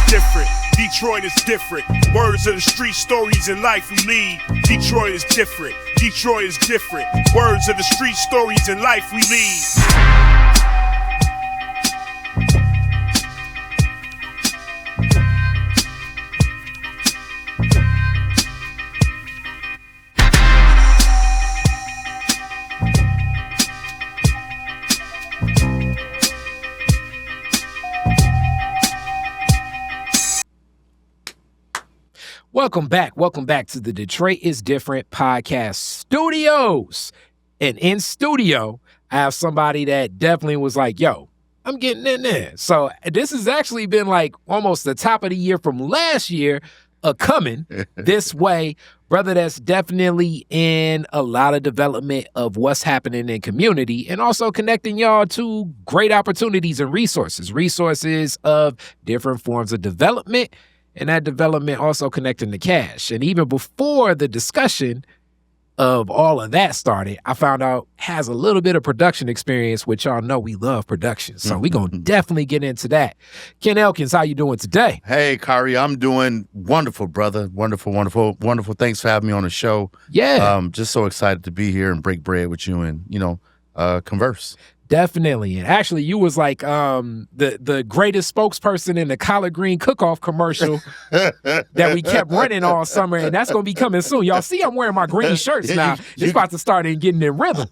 different. Detroit is different. Words of the street, stories in life we lead. Detroit is different. Detroit is different. Words of the street, stories in life we lead. Welcome back to the Detroit is Different podcast studios. And in studio, I have somebody that definitely was like, yo, I'm getting in there. So this has actually been like almost the top of the year from last year coming this way. Brother, that's definitely in a lot of development of what's happening in community and also connecting y'all to great opportunities and resources of different forms of development. And that development also connecting to cash. And even before the discussion of all of that started, I found out has a little bit of production experience, which y'all know we love production. So we're going to definitely get into that. Ken Elkins, how you doing today? Hey, Kari, I'm doing wonderful, brother. Wonderful. Thanks for having me on the show. Yeah. Just so excited to be here and break bread with you and, converse. Definitely. And actually, you was like the greatest spokesperson in the collard green cook-off commercial that we kept running all summer, and that's going to be coming soon. Y'all see I'm wearing my green shirts now. It's about to start getting in rhythm.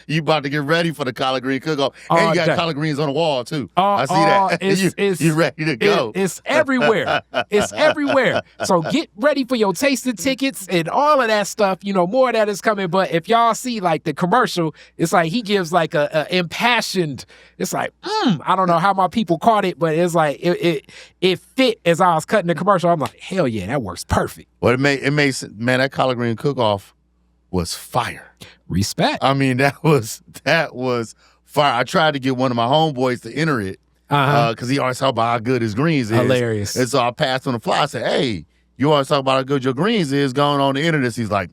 You about to get ready for the collard green cook-off. And you got collard greens on the wall, too. I see that. You ready to go. It's everywhere. It's everywhere. So get ready for your tasting tickets and all of that stuff. More of that is coming. But if y'all see, like, the commercial, it's like he gives, like, a impassioned, it's like, I don't know how my people caught it, but it's like it fit as I was cutting the commercial. I'm like, hell yeah, that works perfect. Well, it made that collard green cook-off was fire. Respect. I mean, that was fire. I tried to get one of my homeboys to enter it because he always talk about how good his greens is. Hilarious. And so I passed on the fly. I said, hey, you always talk about how good your greens is. Going on the internet. He's like,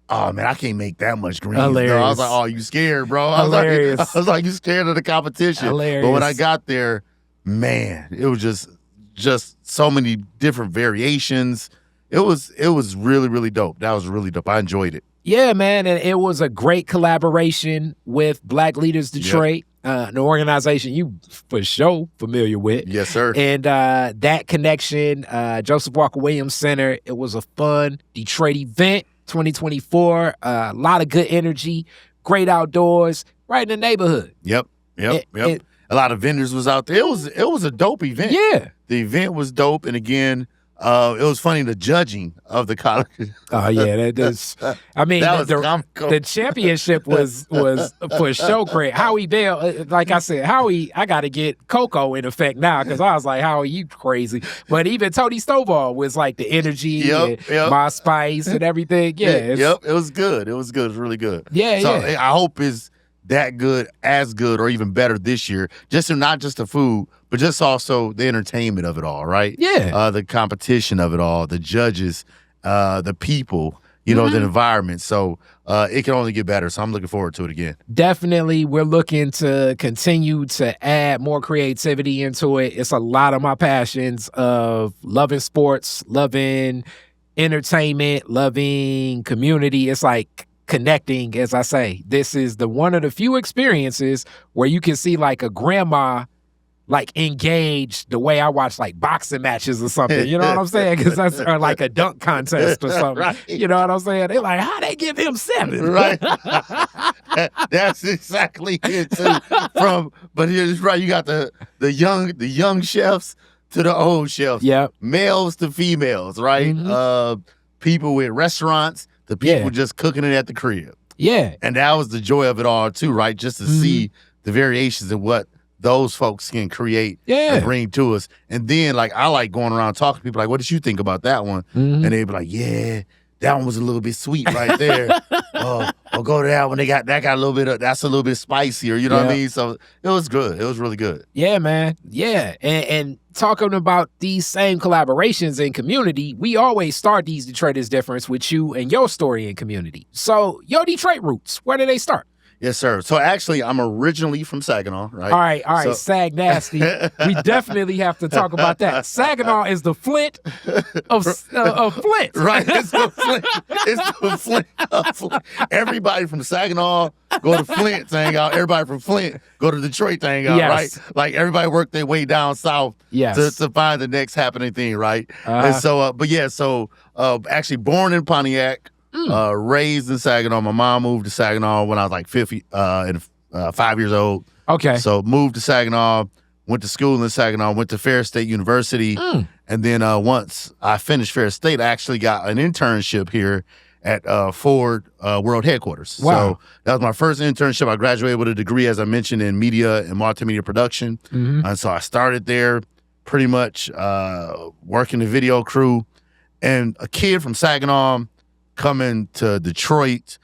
oh, man, I can't make that much greens. Hilarious. No. I was like, oh, you scared, bro? I was like, you scared of the competition. Hilarious. But when I got there, man, it was just so many different variations. It was really, really dope. That was really dope. I enjoyed it. Yeah, man, and it was a great collaboration with Black Leaders Detroit, an organization you for sure familiar with. Yes, sir. And that connection, Joseph Walker Williams Center, it was a fun Detroit event, 2024. A lot of good energy, great outdoors, right in the neighborhood. Yep. A lot of vendors was out there. It was a dope event. Yeah. The event was dope, and again, it was funny, the judging of the college. Oh yeah, that is. I mean, the championship was for show great. Howie Bell, like I said, Howie, I got to get Coco in effect now because I was like, Howie, you crazy. But even Tony Stovall was like the energy, and My Spice and everything. Yeah, it was good. It was really good. Yeah, so I hope it's that good, as good, or even better this year. Not just the food, but just also the entertainment of it all, right? Yeah. The competition of it all, the judges, the people, the environment. So it can only get better. So I'm looking forward to it again. Definitely. We're looking to continue to add more creativity into it. It's a lot of my passions of loving sports, loving entertainment, loving community. It's like connecting, as I say. This is one of the few experiences where you can see like a grandma like engaged the way I watch like boxing matches or something. You know what I'm saying? Because that's or like a dunk contest or something. Right. You know what I'm saying? They're like, how they give him 7? Right. That's exactly it too. But here's right. You got the young chefs to the old chefs. Yeah. Males to females. Right. Mm-hmm. People with restaurants. The people just cooking it at the crib. Yeah. And that was the joy of it all too, right? Just to see the variations of what those folks can create and bring to us. And then, like, I like going around talking to people like, what did you think about that one? And they'd be like, yeah, that one was a little bit sweet right there. Or go to that one. That got a little bit that's a little bit spicier. You know what I mean? So it was good. It was really good. Yeah, man. Yeah. And talking about these same collaborations in community, we always start these Detroit is Different with you and your story in community. So your Detroit roots, where did they start? Yes, sir. So actually, I'm originally from Saginaw, right? All right. Sag nasty. We definitely have to talk about that. Saginaw is the Flint of Flint. Right. It's the Flint. It's the Flint of Flint. Everybody from Saginaw go to Flint to hang out. Everybody from Flint go to Detroit to hang out, right? Like everybody worked their way down south to find the next happening thing, right? And so, actually born in Pontiac, raised in Saginaw. My mom moved to Saginaw when I was like 5 years old. Okay. So moved to Saginaw, went to school in Saginaw, went to Ferris State University. And then once I finished Ferris State, I actually got an internship here at Ford World Headquarters. Wow. So that was my first internship. I graduated with a degree, as I mentioned, in media and multimedia production. And so I started there pretty much working the video crew. And a kid from Saginaw coming to Detroit,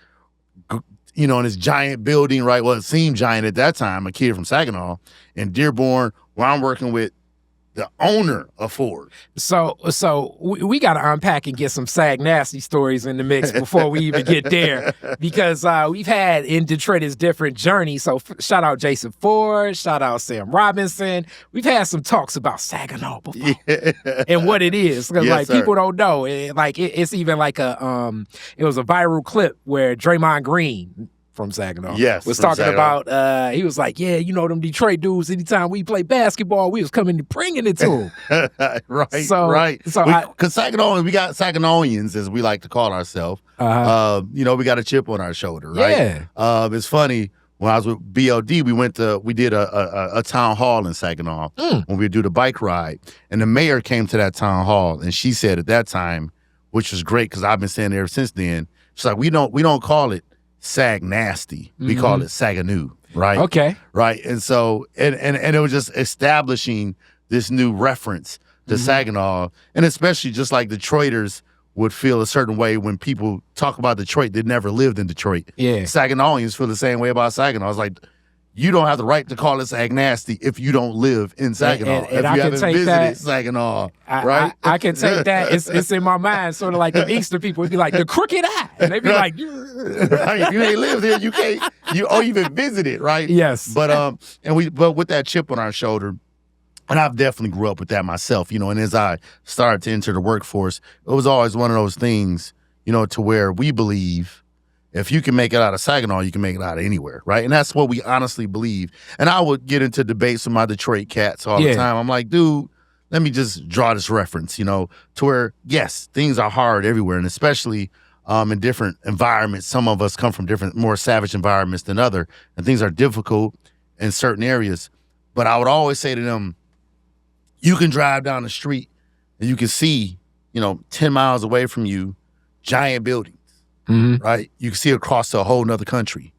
in this giant building, right? Well, it seemed giant at that time, a kid from Saginaw in Dearborn, where I'm working with the owner of Ford. So we got to unpack and get some Sag nasty stories in the mix before we even get there, because we've had in Detroit is different journeys. So shout out Jason Ford, shout out Sam Robinson. We've had some talks about Saginaw before and what it is. Because people don't know. It's even like it was a viral clip where Draymond Green from Saginaw was talking about, he was like, them Detroit dudes, anytime we play basketball, we was coming and bringing it to them. Right. So because Saginaw, we got Saginawians, as we like to call ourselves. We got a chip on our shoulder, right? Yeah. It's funny, when I was with BLD, we did a town hall in Saginaw when we do the bike ride. And the mayor came to that town hall, and she said at that time, which was great because I've been saying it ever since then, she's like, we don't call it Sag nasty. We call it Saginaw, right? Okay. Right. And so, and it was just establishing this new reference to Saginaw, and especially just like Detroiters would feel a certain way when people talk about Detroit that never lived in Detroit. Yeah. Saginawans feel the same way about Saginaw. It's like, you don't have the right to call it Sag nasty if you don't live in Saginaw. And if you haven't visited Saginaw, right? I can take that. It's in my mind, sort of like the Easter people would be like, the crooked eye. And they'd be like, right. If you ain't lived here, you can't, or even visit it, right? Yes. But with that chip on our shoulder, and I've definitely grew up with that myself, and as I started to enter the workforce, it was always one of those things, to where we believe if you can make it out of Saginaw, you can make it out of anywhere, right? And that's what we honestly believe. And I would get into debates with my Detroit cats all the time. I'm like, dude, let me just draw this reference, to where, yes, things are hard everywhere, and especially in different environments. Some of us come from different, more savage environments than other, and things are difficult in certain areas. But I would always say to them, you can drive down the street and you can see, 10 miles away from you, giant buildings. Right? You can see across a whole nother country.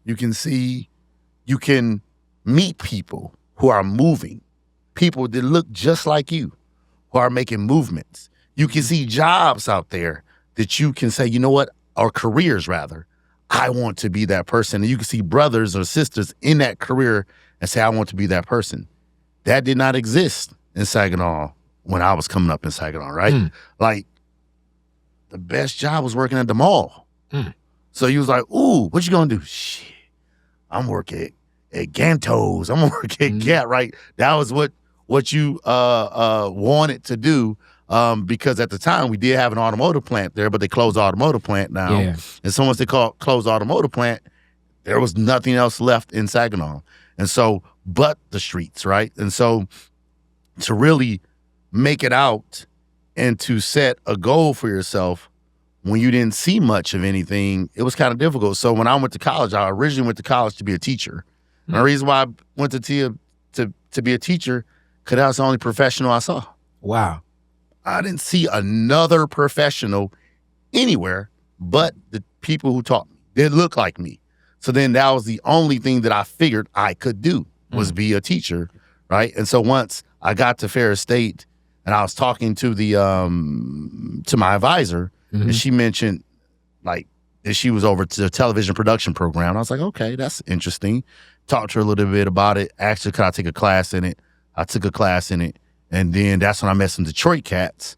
You can meet people who are moving, people that look just like you, who are making movements. You can see jobs out there that you can say, you know what, or careers rather, I want to be that person. And you can see brothers or sisters in that career and say, I want to be that person. That did not exist in Saginaw when I was coming up in Saginaw, right? Like, the best job was working at the mall. So he was like, ooh, what you gonna do? Shit, I'm working at Ganto's. I'm gonna work at Gat, right? That was what you wanted to do, because at the time we did have an automotive plant there, but they closed the automotive plant now. Yeah. And so once they closed the automotive plant, there was nothing else left in Saginaw. And so, but the streets, right? And so to really make it out and to set a goal for yourself when you didn't see much of anything, it was kind of difficult. So when I went to college, I originally went to college to be a teacher. And the reason why I went to be a teacher, because that was the only professional I saw. Wow. I didn't see another professional anywhere but the people who taught me. They looked like me. So then that was the only thing that I figured I could do was be a teacher, right? And so once I got to Ferris State and I was talking to to my advisor, and she mentioned like that she was over to the television production program. I was like, okay, that's interesting. Talked to her a little bit about it. Asked her, could I take a class in it? I took a class in it. And then that's when I met some Detroit cats.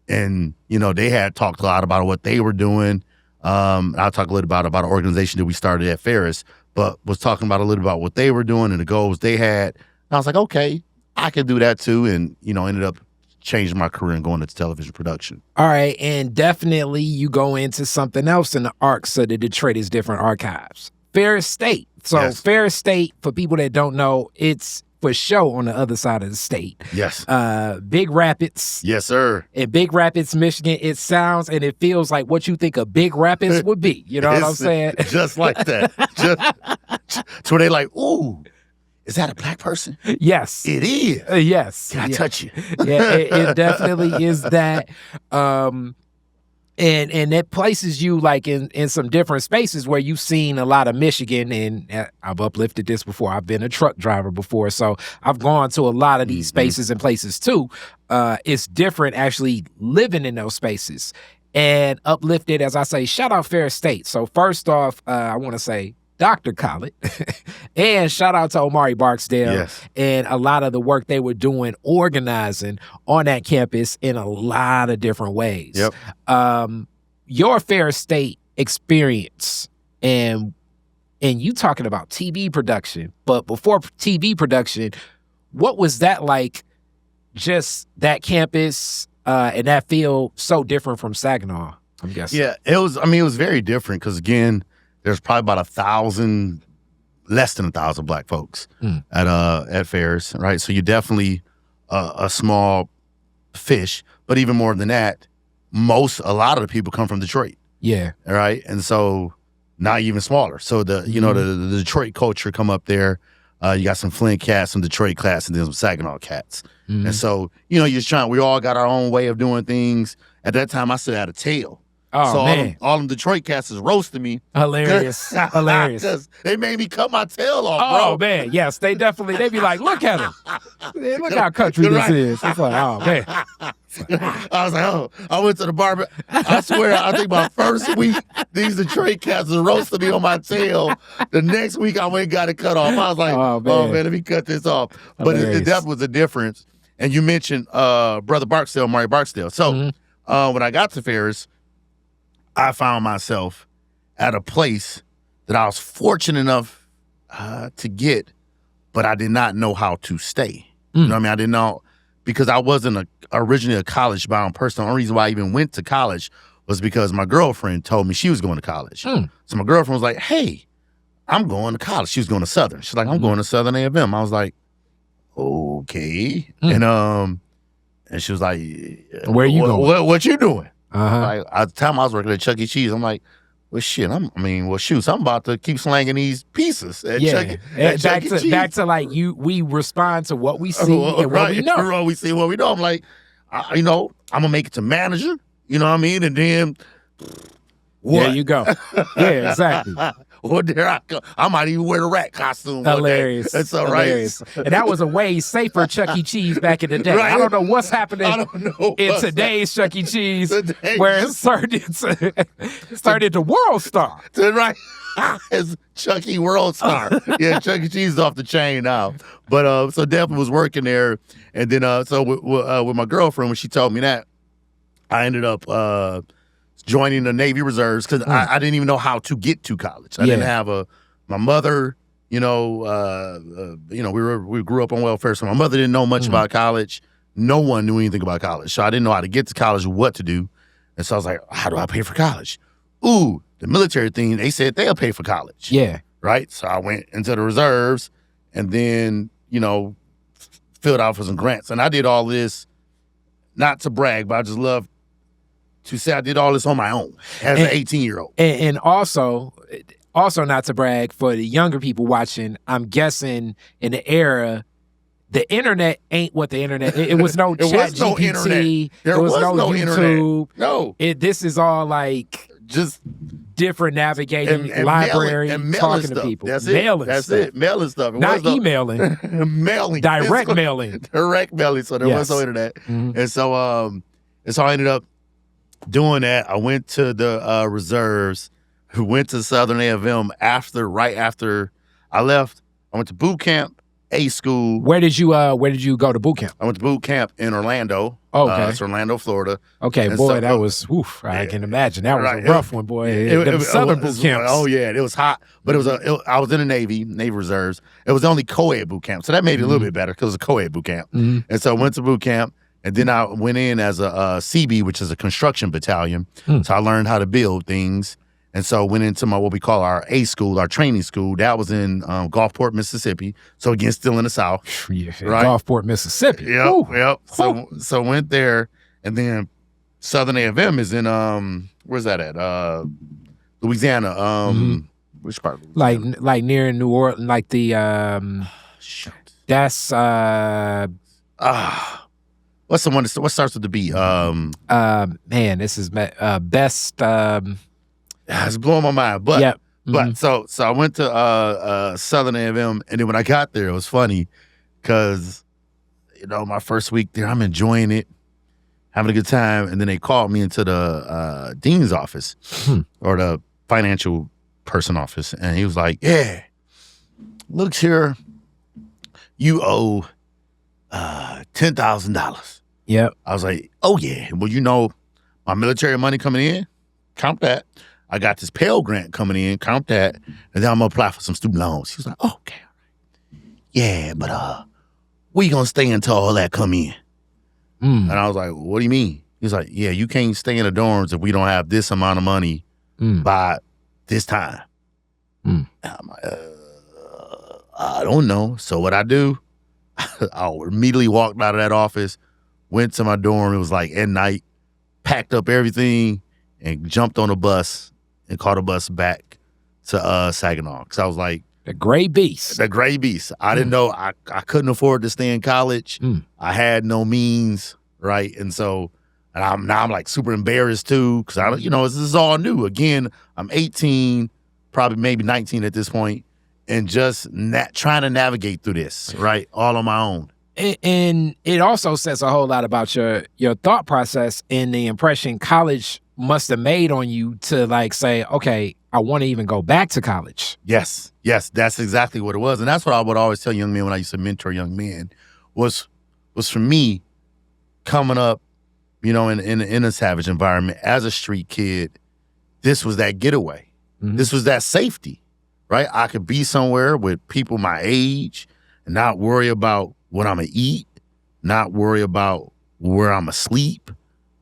And, they had talked a lot about what they were doing. I'll talk a little about an organization that we started at Ferris. but was talking about a little about what they were doing and the goals they had. And I was like, okay, I can do that too. And, ended up changing my career and going into television production. All right. And definitely you go into something else in the arcs of the Detroit is Different archives. Ferris State. So yes. Ferris State, for people that don't know, it's for sure on the other side of the state. Yes. Big Rapids. Yes, sir. In Big Rapids, Michigan, it sounds and it feels like what you think a Big Rapids would be. You know what I'm saying? Just like that. So they like, ooh, is that a black person? Yes. It is. Yes. Can I touch you? Yeah, it definitely is that. And it places you like in some different spaces where you've seen a lot of Michigan, and I've uplifted this before. I've been a truck driver before, so I've gone to a lot of these spaces and places too. It's different actually living in those spaces and uplifted, as I say, shout out Ferris State. So first off, I want to say Dr. Khaled and shout out to Omari Barksdale and a lot of the work they were doing organizing on that campus in a lot of different ways. Yep. Your Ferris State experience and you talking about TV production, but before TV production, what was that like, just that campus and that field so different from Saginaw, I'm guessing? Yeah, it was very different because, again, there's probably about 1,000, less than 1,000 black folks at Ferris, right? So you're definitely a small fish, but even more than that, a lot of the people come from Detroit. Yeah. All right. And so not even smaller. So the Detroit culture come up there. You got some Flint cats, some Detroit cats, and then some Saginaw cats. And so, you're just trying, we all got our own way of doing things. At that time, I still had a tail. Oh, so man. all them Detroit cats is roasting me. Hilarious. Hilarious. They made me cut my tail off, bro. Oh, man. Yes, they be like, look at him. Look how country this is. It's like, oh, man. I was like, I went to the barber. I swear, I think my first week, these Detroit cats was roasting me on my tail. The next week, I went and got it cut off. I was like, oh man, let me cut this off. But it definitely was a difference. And you mentioned Brother Barksdale, Murray Barksdale. So when I got to Ferris, I found myself at a place that I was fortunate enough to get, but I did not know how to stay. You know what I mean? I didn't know, because I wasn't originally a college-bound person. The only reason why I even went to college was because my girlfriend told me she was going to college. So my girlfriend was like, hey, I'm going to college. She was going to Southern. She's like, I'm going to Southern A&M. I was like, okay. And she was like, where you going? What you doing? Like, at the time I was working at Chuck E. Cheese. I'm like, well, shit. I'm about to keep slanging these pieces at Chuck E. Cheese. Back to like we respond to what we see and what we know. We see what we know. I'm like, I'm gonna make it to manager. You know what I mean? And then, what? There you go. Yeah, exactly. Well, there I go. I might even wear the rat costume. Hilarious. That's all right. And that was a way safer Chuck E. Cheese back in the day. Right? I don't know what's happening in today's Chuck E. Cheese, where it started to World Star. Right. It's Chuck E. World Star. Yeah, Chuck E. Cheese is off the chain now. But so definitely was working there. And then so with my girlfriend, when she told me that, I ended up joining the Navy Reserves because I didn't even know how to get to college. I didn't have my mother, we grew up on welfare, so my mother didn't know much about college. No one knew anything about college. So I didn't know how to get to college or what to do. And so I was like, how do I pay for college? Ooh, the military thing, they said they'll pay for college. Yeah. Right? So I went into the reserves and then, filled out for some grants. And I did all this, not to brag, but I just love to say I did all this on my own as an 18-year-old. And also not to brag, for the younger people watching, I'm guessing in the era, the internet ain't what the internet. It was no chat GPT. There was no YouTube. Internet. No. This is all like just different navigating, library, and talking to people. That's it. Mailing stuff. Not emailing. Mailing. Direct mailing. Direct mailing. So there was no internet. And so I ended up doing that. I went to the reserves, went to Southern A&M right after I left. I went to boot camp, A school. Where did you go to boot camp? I went to boot camp in Orlando. Oh, okay. It's Orlando, Florida. Okay, And boy, so, that was, I can imagine. That was right. a rough one, boy. Them Southern boot camps. Oh, yeah, it was hot. But I was in the Navy Reserves. It was the only co-ed boot camp. So that made it a little bit better because it was a co-ed boot camp. And so I went to boot camp, and then I went in as a CB, which is a construction battalion. So I learned how to build things. And so went into what we call our A school, our training school. That was in Gulfport, Mississippi. So again, still in the South. Yeah, right? Gulfport, Mississippi. Yep. So went there, and then Southern A&M is in where's that at? Louisiana. Which part of Louisiana? Like near New Orleans, like the that's what's the one what starts with the B? Man, this is best it's blowing my mind. But yep. But so I went to Southern A&M, and then when I got there, it was funny because my first week there, I'm enjoying it, having a good time, and then they called me into the dean's office or the financial person office, and he was like, "Yeah, looks here, you owe $10,000." Yep. I was like, "Oh yeah, well my military money coming in, count that. I got this Pell Grant coming in, count that, and then I'm gonna apply for some student loans." He was like, "Oh, okay, yeah, but where you gonna stay until all that come in?" And I was like, "What do you mean?" He was like, "Yeah, you can't stay in the dorms if we don't have this amount of money by this time." And I'm like, I don't know. So what I do, I immediately walked out of that office, went to my dorm. It was like at night, packed up everything, and jumped on a bus and caught a bus back to Saginaw. Because I was like, the gray beast. The gray beast. I didn't know. I couldn't afford to stay in college. I had no means, right? And so, I'm like super embarrassed too, because this is all new. Again, I'm 18, probably maybe 19 at this point, and just trying to navigate through this, right? All on my own. And it also says a whole lot about your thought process and the impression college must have made on you to like say, okay, I want to even go back to college. Yes, that's exactly what it was. And that's what I would always tell young men when I used to mentor young men was for me coming up, in a savage environment as a street kid, this was that getaway. This was that safety, right? I could be somewhere with people my age and not worry about what I'm going to eat, not worry about where I'm going to sleep,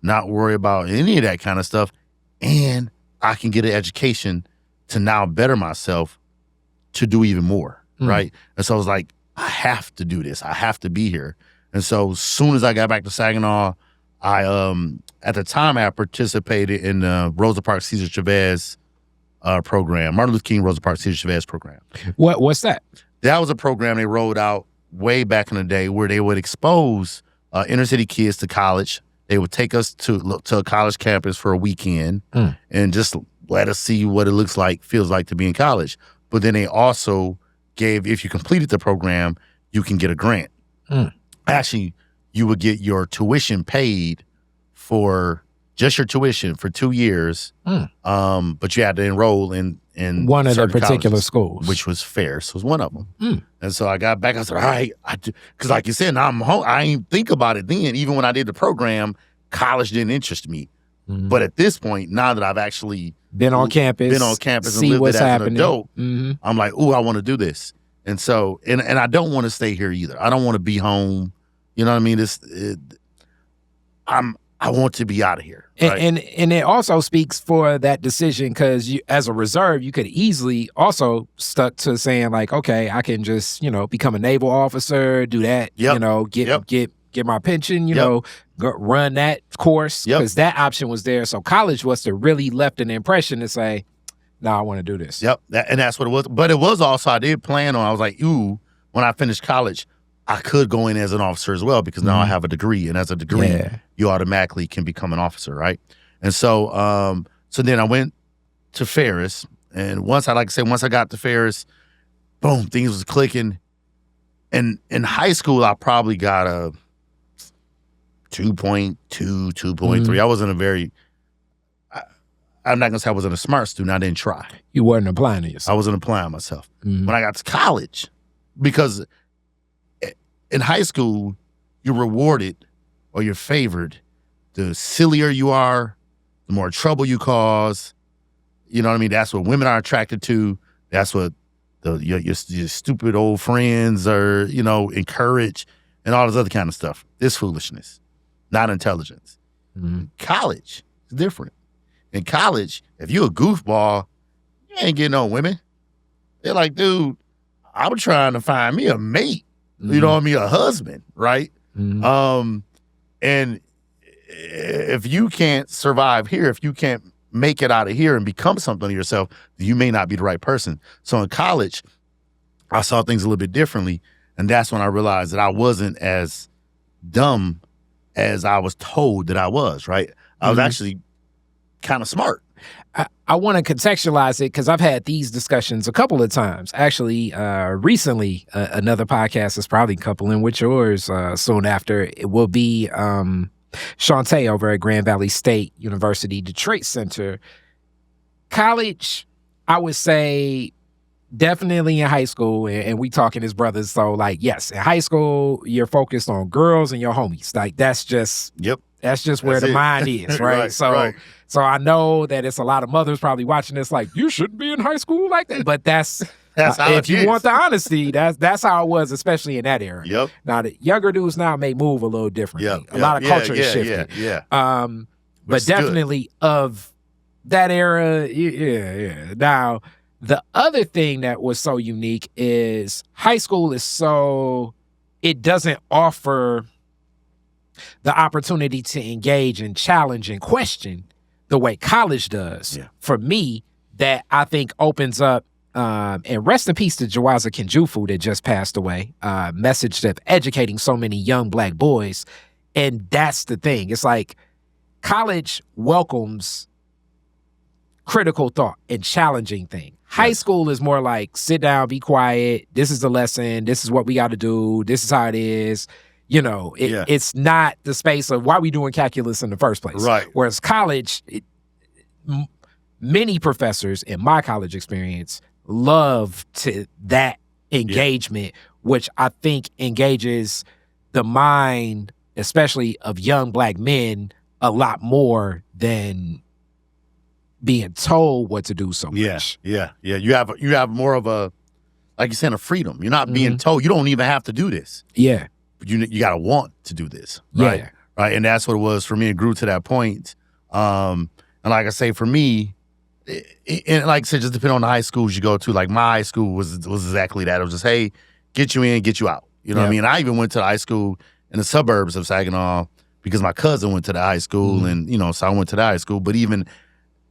not worry about any of that kind of stuff. And I can get an education to now better myself to do even more, right? And so I was like, I have to do this. I have to be here. And so as soon as I got back to Saginaw, I at the time I participated in the Rosa Parks Cesar Chavez program, Martin Luther King Rosa Parks Cesar Chavez program. What's that? That was a program they rolled out way back in the day where they would expose inner city kids to college. They would take us to a college campus for a weekend and just let us see what it feels like to be in college. But then they also gave, if you completed the program, you can get a grant. Actually, you would get your tuition paid for just your tuition for 2 years. But you had to enroll in one of the particular colleges, schools, which was Ferris was one of them. And so I got back. I said, all right, because like you said, now I'm home. I didn't think about it then. Even when I did the program, college didn't interest me. But at this point, now that I've actually been on campus and lived it as an adult, I'm like, ooh, I want to do this. And so, and I don't want to stay here either. I don't want to be home. You know what I mean? I want to be out of here. Right? And it also speaks for that decision because as a reserve, you could easily also stuck to saying like, okay, I can just, become a naval officer, do that, get my pension, run that course because that option was there. So college was to really left an impression to say, no, I want to do this. And that's what it was. But it was also, I did plan on, I was like, ooh, when I finished college, I could go in as an officer as well because now I have a degree. And as a degree, you automatically can become an officer, right? And so so then I went to Ferris. And once I got to Ferris, boom, things was clicking. And in high school, I probably got a 2.2, 2.3. I wasn't I'm not going to say I wasn't a smart student. I didn't try. You weren't applying to yourself. I wasn't applying myself. When I got to college, because in high school, you're rewarded or you're favored. The sillier you are, the more trouble you cause. You know what I mean? That's what women are attracted to. That's what your stupid old friends are, encourage, and all this other kind of stuff. This foolishness, not intelligence. Mm-hmm. College is different. In college, if you a goofball, you ain't getting no women. They're like, dude, I'm trying to find me a mate. Mm-hmm. You know what I mean? A husband, right? Mm-hmm. And if you can't survive here, if you can't make it out of here and become something to yourself, you may not be the right person. So in college, I saw things a little bit differently. And that's when I realized that I wasn't as dumb as I was told that I was, right? I was actually kind of smart. I want to contextualize it because I've had these discussions a couple of times. Actually, recently, another podcast is probably coupling with yours soon after. It will be Shantae over at Grand Valley State University Detroit Center. College, I would say definitely in high school, and we talking as brothers. So, like, yes, in high school, you're focused on girls and your homies. Like, that's just where the mind is, right? So I know that it's a lot of mothers probably watching this like, you shouldn't be in high school like that. But that's how if you want the honesty, that's how it was, especially in that era. Yep. Now, the younger dudes now may move a little differently. A lot of culture is shifting. But definitely good. Of that era, yeah. Now, the other thing that was so unique is high school it doesn't offer the opportunity to engage and challenge and question the way college does. Yeah. For me, that I think opens up, and rest in peace to Jawaza Kenjufu that just passed away, message of educating so many young Black boys. And that's the thing. It's like college welcomes critical thought and challenging things. High school is more like, sit down, be quiet. This is the lesson. This is what we got to do. This is how it is. It's not the space of why we doing calculus in the first place. Right. Whereas college, many professors in my college experience love to that engagement, which I think engages the mind, especially of young Black men, a lot more than being told what to do so much. Yeah. You have more of a, like you said, a freedom. You're not being told. You don't even have to do this. Yeah. You got to want to do this, right? Yeah. Right, and that's what it was for me. It grew to that point. And like I say, for me, and like I said, just depending on the high schools you go to. Like my high school was exactly that. It was just, hey, get you in, get you out. You know what I mean? I even went to the high school in the suburbs of Saginaw because my cousin went to the high school, and so I went to the high school. But even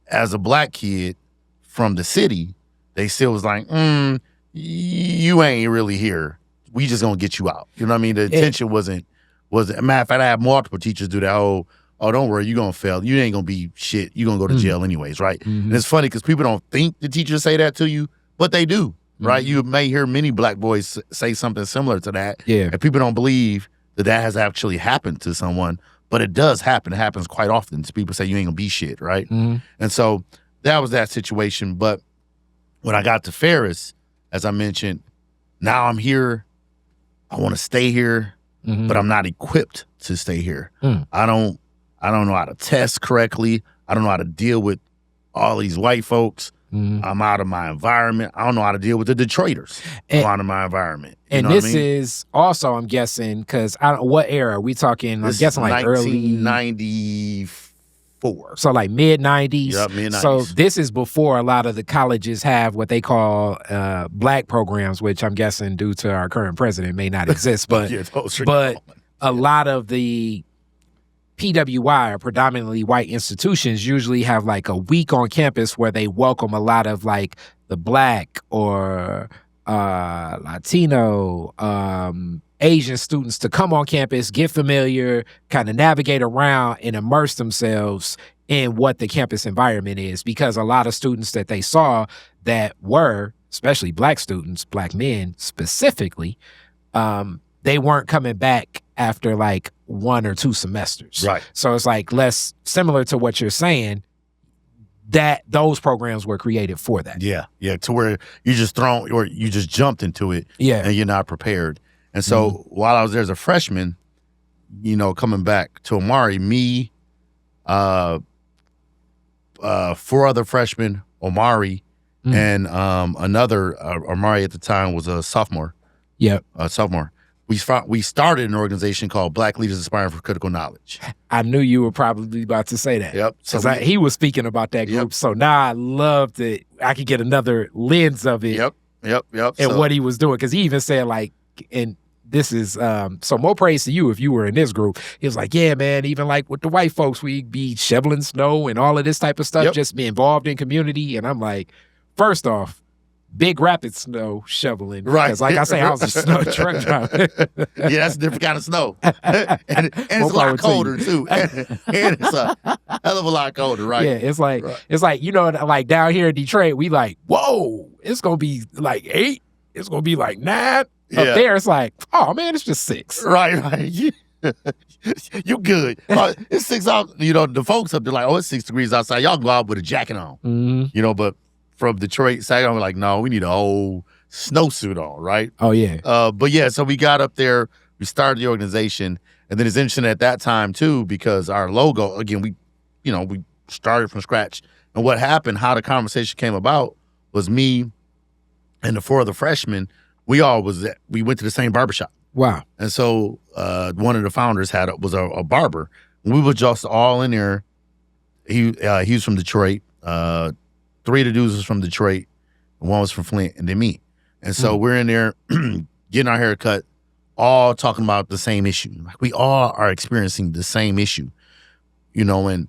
as a Black kid from the city, they still was like, you ain't really here. We just gonna get you out. You know what I mean? The attention wasn't. Matter of fact, I have multiple teachers do that. Oh, don't worry, you gonna fail. You ain't gonna be shit. You gonna go to jail anyways, right? And it's funny because people don't think the teachers say that to you, but they do, right? You may hear many Black boys say something similar to that, and people don't believe that has actually happened to someone, but it does happen. It happens quite often. So people say you ain't gonna be shit, right? And so that was that situation. But when I got to Ferris, as I mentioned, now I'm here. I want to stay here, but I'm not equipped to stay here. I don't know how to test correctly. I don't know how to deal with all these white folks. I'm out of my environment. I don't know how to deal with the Detroiters. I'm out of my environment. And this is also, I'm guessing, because what era are we talking? I'm guessing like 1994. So like mid-90s. Yep, mid-90s. So this is before a lot of the colleges have what they call Black programs, which I'm guessing due to our current president may not exist. But a lot of the PWI or predominantly white institutions usually have like a week on campus where they welcome a lot of like the Black or Latino, Asian students to come on campus, get familiar, kind of navigate around and immerse themselves in what the campus environment is. Because a lot of students that they saw that were, especially Black students, Black men specifically, they weren't coming back after like 1 or 2 semesters. Right. So it's like less similar to what you're saying, that those programs were created for that. Yeah. To where you just jumped into it and you're not prepared. And so while I was there as a freshman, you know, coming back to Omari, me, 4 other freshmen, Omari, and another Omari at the time was a sophomore. Yep. Sophomore. We started an organization called Black Leaders Aspiring for Critical Knowledge. I knew you were probably about to say that. Yep. Because he was speaking about that group. Yep. So now I love that I could get another lens of it. Yep. And what he was doing. Because he even said, like, and this is, so more praise to you if you were in this group. He was like, yeah, man, even like with the white folks, we'd be shoveling snow and all of this type of stuff, just be involved in community. And I'm like, first off, big rapid snow shoveling. Right. Because like I say, I was a snow truck driver. Yeah, that's a different kind of snow. and it's a lot colder, too. And it's a hell of a lot colder, right? Yeah, it's like, you know, like down here in Detroit, we like, whoa, it's going to be like 8. It's going to be like 9. Yeah. Up there, it's like, oh, man, it's just 6. Right. You good. It's 6 out. You know, the folks up there like, oh, it's 6 degrees outside. Y'all go out with a jacket on. You know, but from Detroit, Saginaw, we're like, no, we need a whole snowsuit on, right? Oh, yeah. But yeah, so we got up there, we started the organization, and then it's interesting at that time, too, because our logo, again, we started from scratch. And what happened, how the conversation came about, was me and the 4 other freshmen, we went to the same barbershop. Wow. And so one of the founders was a barber. And we were just all in there. He was from Detroit. 3 of the dudes was from Detroit, 1 was from Flint, and then me. And so we're in there getting our hair cut, all talking about the same issue. Like, we all are experiencing the same issue, you know, and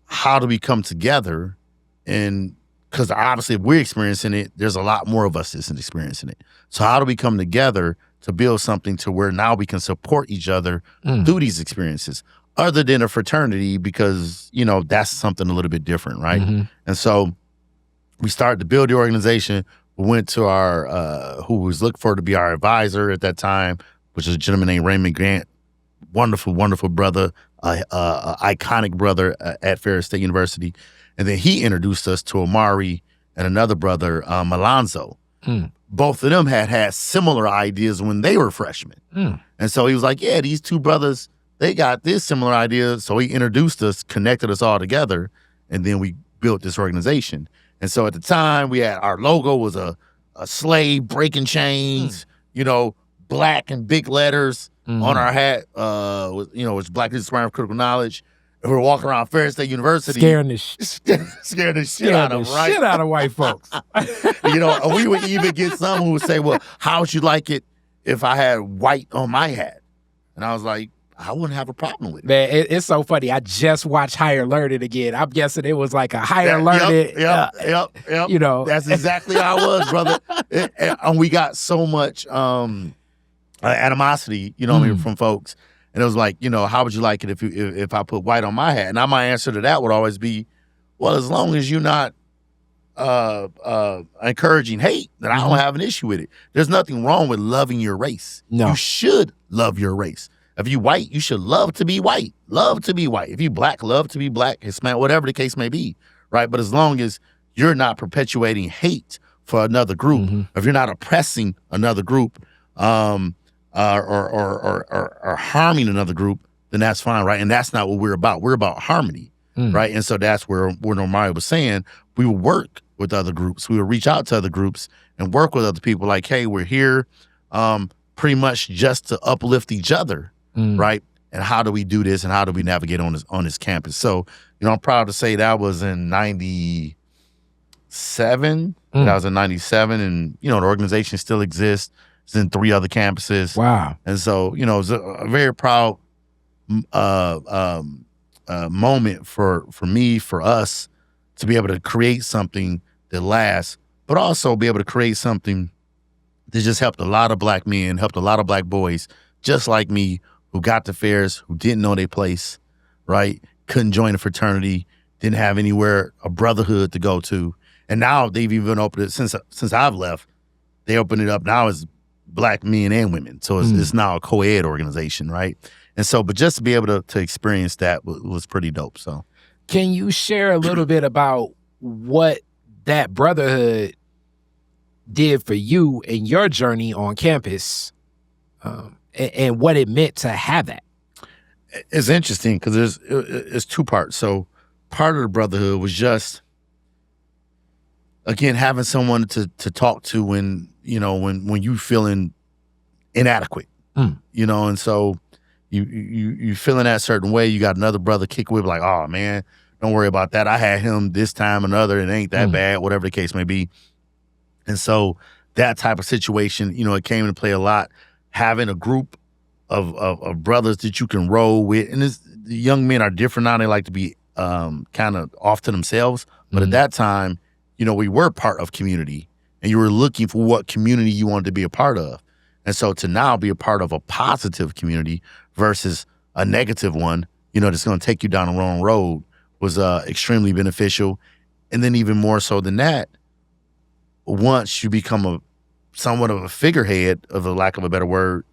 how do we come together? And because obviously if we're experiencing it, there's a lot more of us that's experiencing it. So how do we come together to build something to where now we can support each other through these experiences, other than a fraternity, because, you know, that's something a little bit different, right? And so we started to build the organization. We went to our, who was looked for to be our advisor at that time, which is a gentleman named Raymond Grant. Wonderful, wonderful brother, iconic brother at Ferris State University. And then he introduced us to Omari and another brother, Malonzo. Both of them had similar ideas when they were freshmen. And so he was like, yeah, these 2 brothers, they got this similar idea. So he introduced us, connected us all together, and then we built this organization. And so at the time, we had our logo was a slave breaking chains, you know, black and big letters on our hat. It's Black Leaders Aspiring for Critical Knowledge. And we were walking around Ferris State University, scaring the shit out of them, right? Shit out of white folks. You know, and we would even get some who would say, "Well, how would you like it if I had white on my hat?" And I was like, I wouldn't have a problem with it. Man, it's so funny. I just watched Higher Learning again. I'm guessing it was like a Higher Learning. Yep. You know, that's exactly how it was, brother. And we got so much animosity, you know, from folks. And it was like, you know, how would you like it if I put white on my hat? And my answer to that would always be, well, as long as you're not encouraging hate, then I don't have an issue with it. There's nothing wrong with loving your race. No. You should love your race. If you white, you should love to be white. Love to be white. If you black, love to be black, Hispanic, whatever the case may be, right? But as long as you're not perpetuating hate for another group, if you're not oppressing another group, or harming another group, then that's fine, right? And that's not what we're about. We're about harmony, right? And so that's where Omari was saying we would work with other groups. We would reach out to other groups and work with other people like, hey, we're here pretty much just to uplift each other, right? And how do we do this and how do we navigate on this campus? So, you know, I'm proud to say that was in 97. That was in 97. And, you know, the organization still exists. It's in 3 other campuses. Wow. And so, you know, it's a very proud moment for me, for us, to be able to create something that lasts, but also be able to create something that just helped a lot of black men, helped a lot of black boys, just like me, who got to Ferris, who didn't know their place, right? Couldn't join a fraternity, didn't have anywhere, a brotherhood to go to. And now they've even opened it, since I've left, they opened it up now as black men and women. So it's now a co-ed organization, right? And so, but just to be able to experience that was pretty dope. So, can you share a little bit about what that brotherhood did for you in your journey on campus and what it meant to have that. It's interesting because it's two parts. So part of the brotherhood was just, again, having someone to talk to when you feeling inadequate, and so you feeling that certain way. You got another brother kick with like, oh man, don't worry about that. I had him this time, another, it ain't that bad, whatever the case may be. And so that type of situation, it came into play a lot. Having a group of brothers that you can roll with, and the young men are different now. They like to be kind of off to themselves, but at that time, we were part of community, and you were looking for what community you wanted to be a part of. And so to now be a part of a positive community versus a negative one, that's going to take you down the wrong road was extremely beneficial. And then even more so than that, once you become somewhat of a figurehead, of the lack of a better word,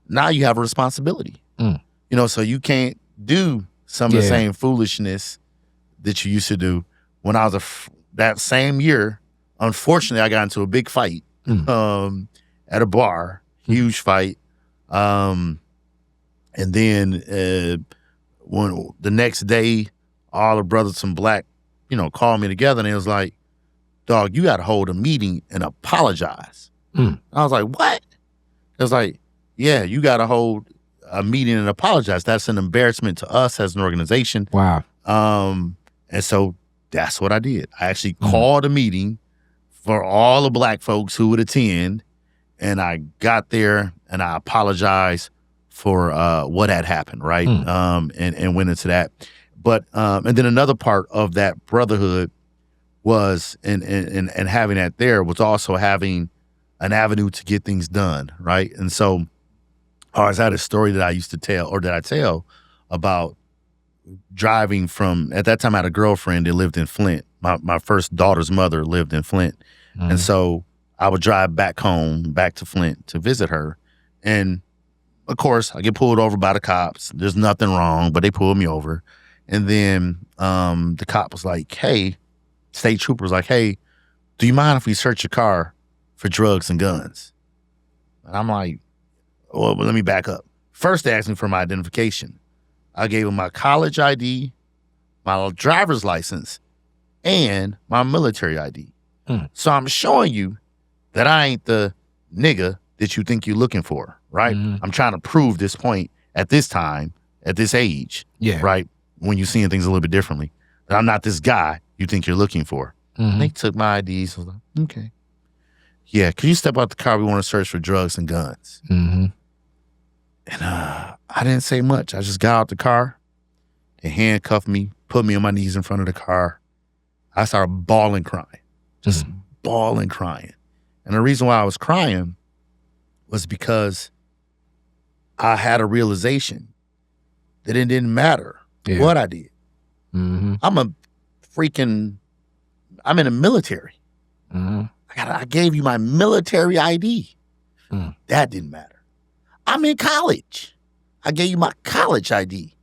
now you have a responsibility. So you can't do some of the same foolishness that you used to do. When I was that same year, unfortunately, I got into a big fight at a bar, huge fight. And then when the next day, all the brothers from Black, called me together, and it was like, dog, you got to hold a meeting and apologize. I was like, what? It was like, yeah, you got to hold a meeting and apologize. That's an embarrassment to us as an organization. Wow. And so that's what I did. I actually called a meeting for all the Black folks who would attend, and I got there and I apologized for what had happened, right? And went into that. But and then another part of that brotherhood was, and having that there was also having an avenue to get things done, right? And so I always had a story that I used to tell, or that I tell, about driving from, at that time I had a girlfriend that lived in Flint. My first daughter's mother lived in Flint. And so I would drive back to Flint to visit her. And of course, I get pulled over by the cops. There's nothing wrong, but they pulled me over. And then the cop was like, hey, state trooper was like, hey, do you mind if we search your car for drugs and guns? And I'm like, well, let me back up. First, they asked me for my identification. I gave them my college ID, my driver's license, and my military ID. So I'm showing you that I ain't the nigga that you think you're looking for, right? I'm trying to prove this point at this time, at this age, right? When you're seeing things a little bit differently, that I'm not this guy you think you're looking for. They took my IDs. I was like, okay. Yeah, could you step out the car? We want to search for drugs and guns. And I didn't say much. I just got out the car. They handcuffed me, put me on my knees in front of the car. I started bawling, crying. Just bawling, crying. And the reason why I was crying was because I had a realization that it didn't matter what I did. I'm in the military. I gave you my military ID. That didn't matter. I'm in college. I gave you my college ID.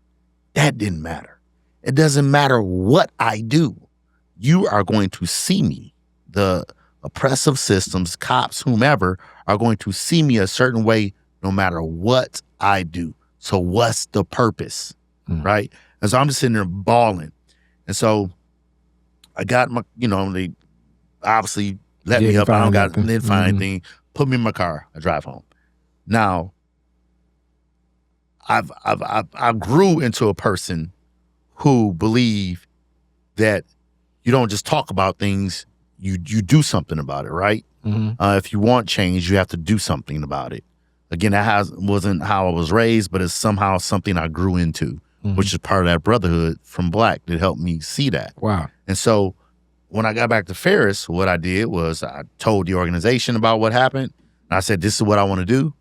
That didn't matter. It doesn't matter what I do. You are going to see me. The oppressive systems, cops, whomever, are going to see me a certain way no matter what I do. So what's the purpose, right? And so I'm just sitting there bawling. And so I got my, they obviously let me up. I didn't find anything. Put me in my car. I drive home. Now, I grew into a person who believe that you don't just talk about things, you do something about it, right? If you want change, you have to do something about it. Again, that wasn't how I was raised, but it's somehow something I grew into, which is part of that brotherhood from Black that helped me see that. Wow. And so when I got back to Ferris, what I did was I told the organization about what happened. And I said, this is what I want to do.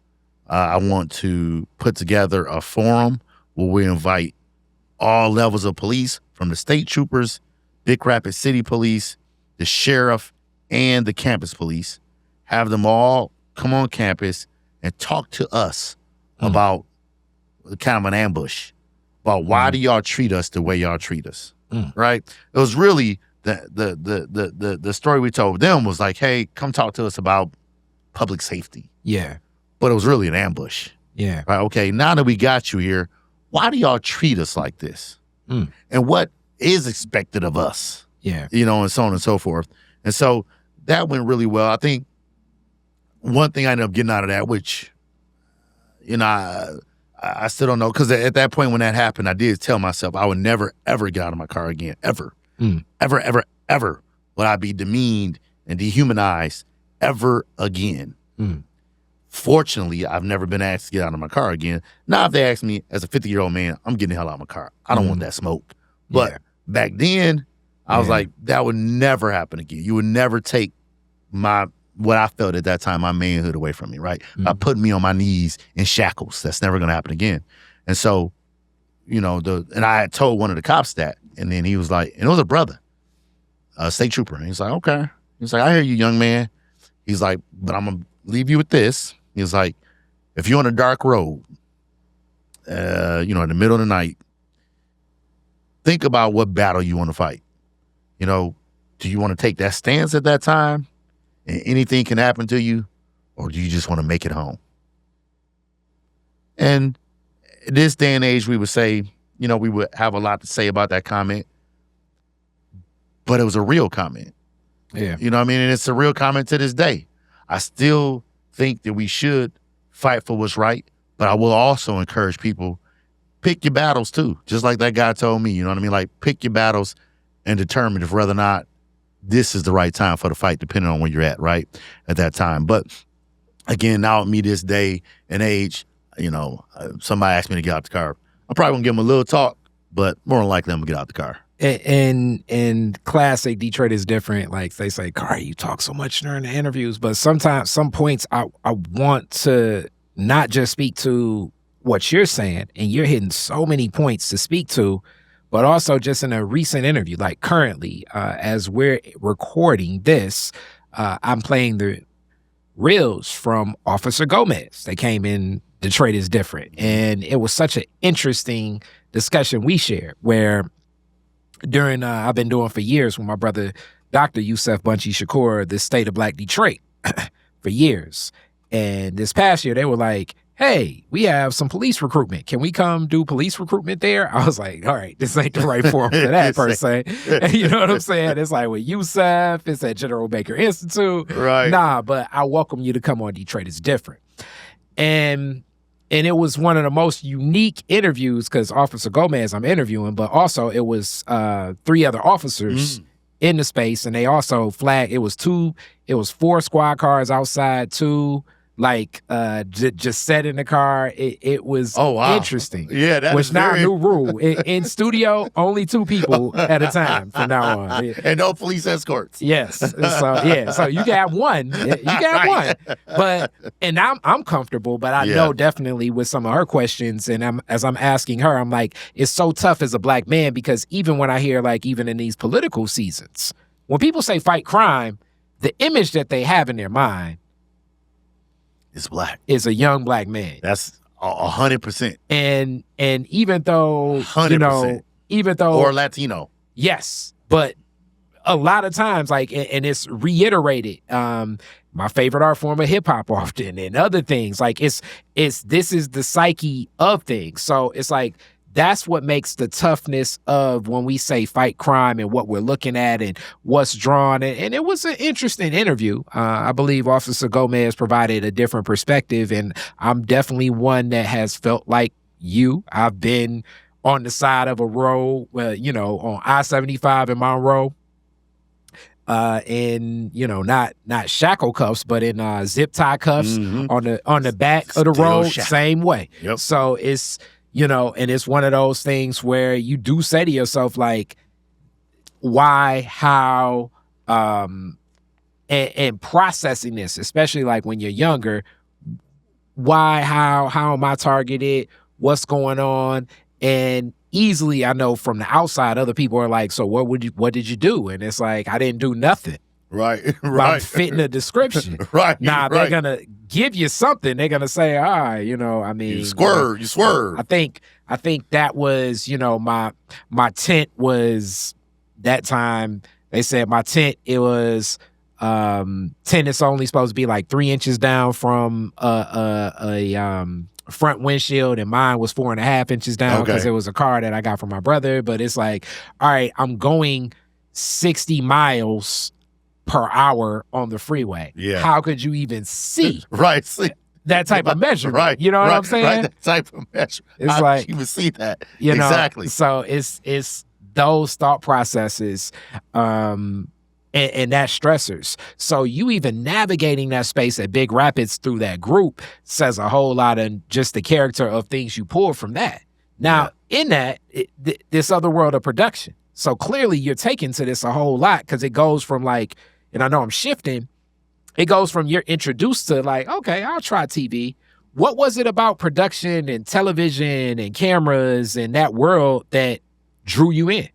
I want to put together a forum where we invite all levels of police, from the state troopers, Big Rapid City Police, the sheriff, and the campus police. Have them all come on campus and talk to us about kind of an ambush, about why do y'all treat us the way y'all treat us, right? It was really the story we told them was like, hey, come talk to us about public safety. Yeah. but it was really an ambush. Yeah. Right. Okay. Now that we got you here, why do y'all treat us like this? And what is expected of us? Yeah. And so on and so forth. And so that went really well. I think one thing I ended up getting out of that, which, I still don't know, because at that point when that happened, I did tell myself I would never, ever get out of my car again, ever. Ever, ever, ever would I be demeaned and dehumanized ever again. Fortunately, I've never been asked to get out of my car again. Now, if they ask me as a 50-year-old man, I'm getting the hell out of my car. I don't want that smoke. But back then, I was like, that would never happen again. You would never take what I felt at that time, my manhood away from me, right? By putting me on my knees in shackles. That's never going to happen again. And so, and I had told one of the cops that, and then he was like, and it was a brother, a state trooper. And he's like, okay. He's like, I hear you, young man. He's like, but I'm going to leave you with this. He's like, if you're on a dark road, in the middle of the night, think about what battle you want to fight. Do you want to take that stance at that time? And anything can happen to you, or do you just want to make it home? And this day and age, we would say, we would have a lot to say about that comment, but it was a real comment. Yeah. You know what I mean? And it's a real comment to this day. I still think that we should fight for what's right, but I will also encourage people, pick your battles too. Just like that guy told me, you know what I mean? Like, pick your battles and determine if whether or not this is the right time for the fight, depending on where you're at, right, at that time. But again, now at me this day and age, somebody asked me to get out the car. I'm probably gonna give them a little talk, but more than likely I'm gonna get out the car. And classic Detroit is different. Like they say, Kari, you talk so much during the interviews, but sometimes some points I want to not just speak to what you're saying, and you're hitting so many points to speak to, but also just in a recent interview, like currently, as we're recording this, I'm playing the reels from Officer Gomez. They came in Detroit is Different. And it was such an interesting discussion we shared where during, I've been doing for years with my brother, Dr. Yusef Bunchy Shakur, the State of Black Detroit for years. And this past year, they were like, hey, we have some police recruitment. Can we come do police recruitment there? I was like, all right, this ain't the right forum for that per se. You know what I'm saying? It's like with Yusef, it's at General Baker Institute. Right. Nah, but I welcome you to come on Detroit is Different. And it was one of the most unique interviews because Officer Gomez I'm interviewing, but also it was 3 other officers in the space, and they also flagged, it was 4 squad cars outside, 2 just sat in the car. It was interesting. Yeah, that was is now very... a new rule. In studio, only 2 people at a time from now on. And no police escorts. Yes. So you can have one. You can have one. But I'm comfortable, but I know definitely with some of her questions, and as I'm asking her, I'm like, it's so tough as a black man because even when I hear even in these political seasons, when people say fight crime, the image that they have in their mind is black. Is a young black man. That's 100%. And even though 100%. Even though or Latino. Yes. But a lot of times, and it's reiterated, my favorite art form of hip hop often and other things. This is the psyche of things. So it's like that's what makes the toughness of when we say fight crime and what we're looking at and what's drawn. And it was an interesting interview. I believe Officer Gomez provided a different perspective, and I'm definitely one that has felt like you. I've been on the side of a road, on I-75 in Monroe, in not shackle cuffs, but in zip tie cuffs on the back of the road, same way. Yep. So it's and it's one of those things where you do say to yourself, like, why, how, and processing this, especially when you're younger, why, how am I targeted? What's going on? And easily, I know from the outside, other people are like, so what did you do? And it's like, I didn't do nothing. Right. I'm fitting the description. Right. Now they're gonna give you something. They're gonna say, all right, you swerve. I think that was, my tent was that time. They said my tent, it was tennis only supposed to be like 3 inches down from a front windshield, and mine was 4.5 inches down because it was a car that I got from my brother. But it's like, all right, I'm going 60 miles per hour on the freeway. Yeah. How could you even see? Right. See. That type of measurement. Right. You know what I'm saying? Right. That type of measurement. It's How like, did you even see that? You know, exactly. So it's those thought processes and that stressors. So you even navigating that space at Big Rapids through that group says a whole lot of just the character of things you pull from that. Now, in that, this other world of production. So clearly you're taking to this a whole lot because it goes from like, and I know I'm shifting, it goes from you're introduced to like, okay, I'll try TV. What was it about production and television and cameras and that world that drew you in?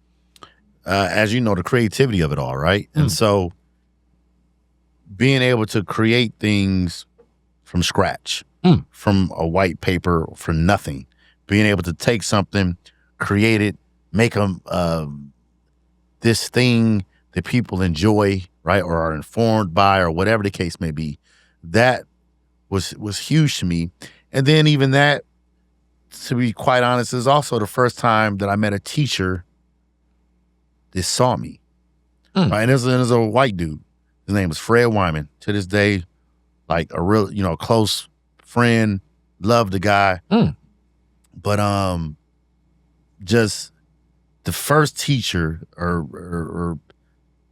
As you know, the creativity of it all, right? And so being able to create things from scratch, from a white paper, from nothing, being able to take something, create it, make this thing that people enjoy, right, or are informed by, or whatever the case may be, that was huge to me. And then even that, to be quite honest, is also the first time that I met a teacher that saw me. Right? And there's a white dude. His name was Fred Wyman. To this day, like a real, close friend, loved the guy. But just the first teacher or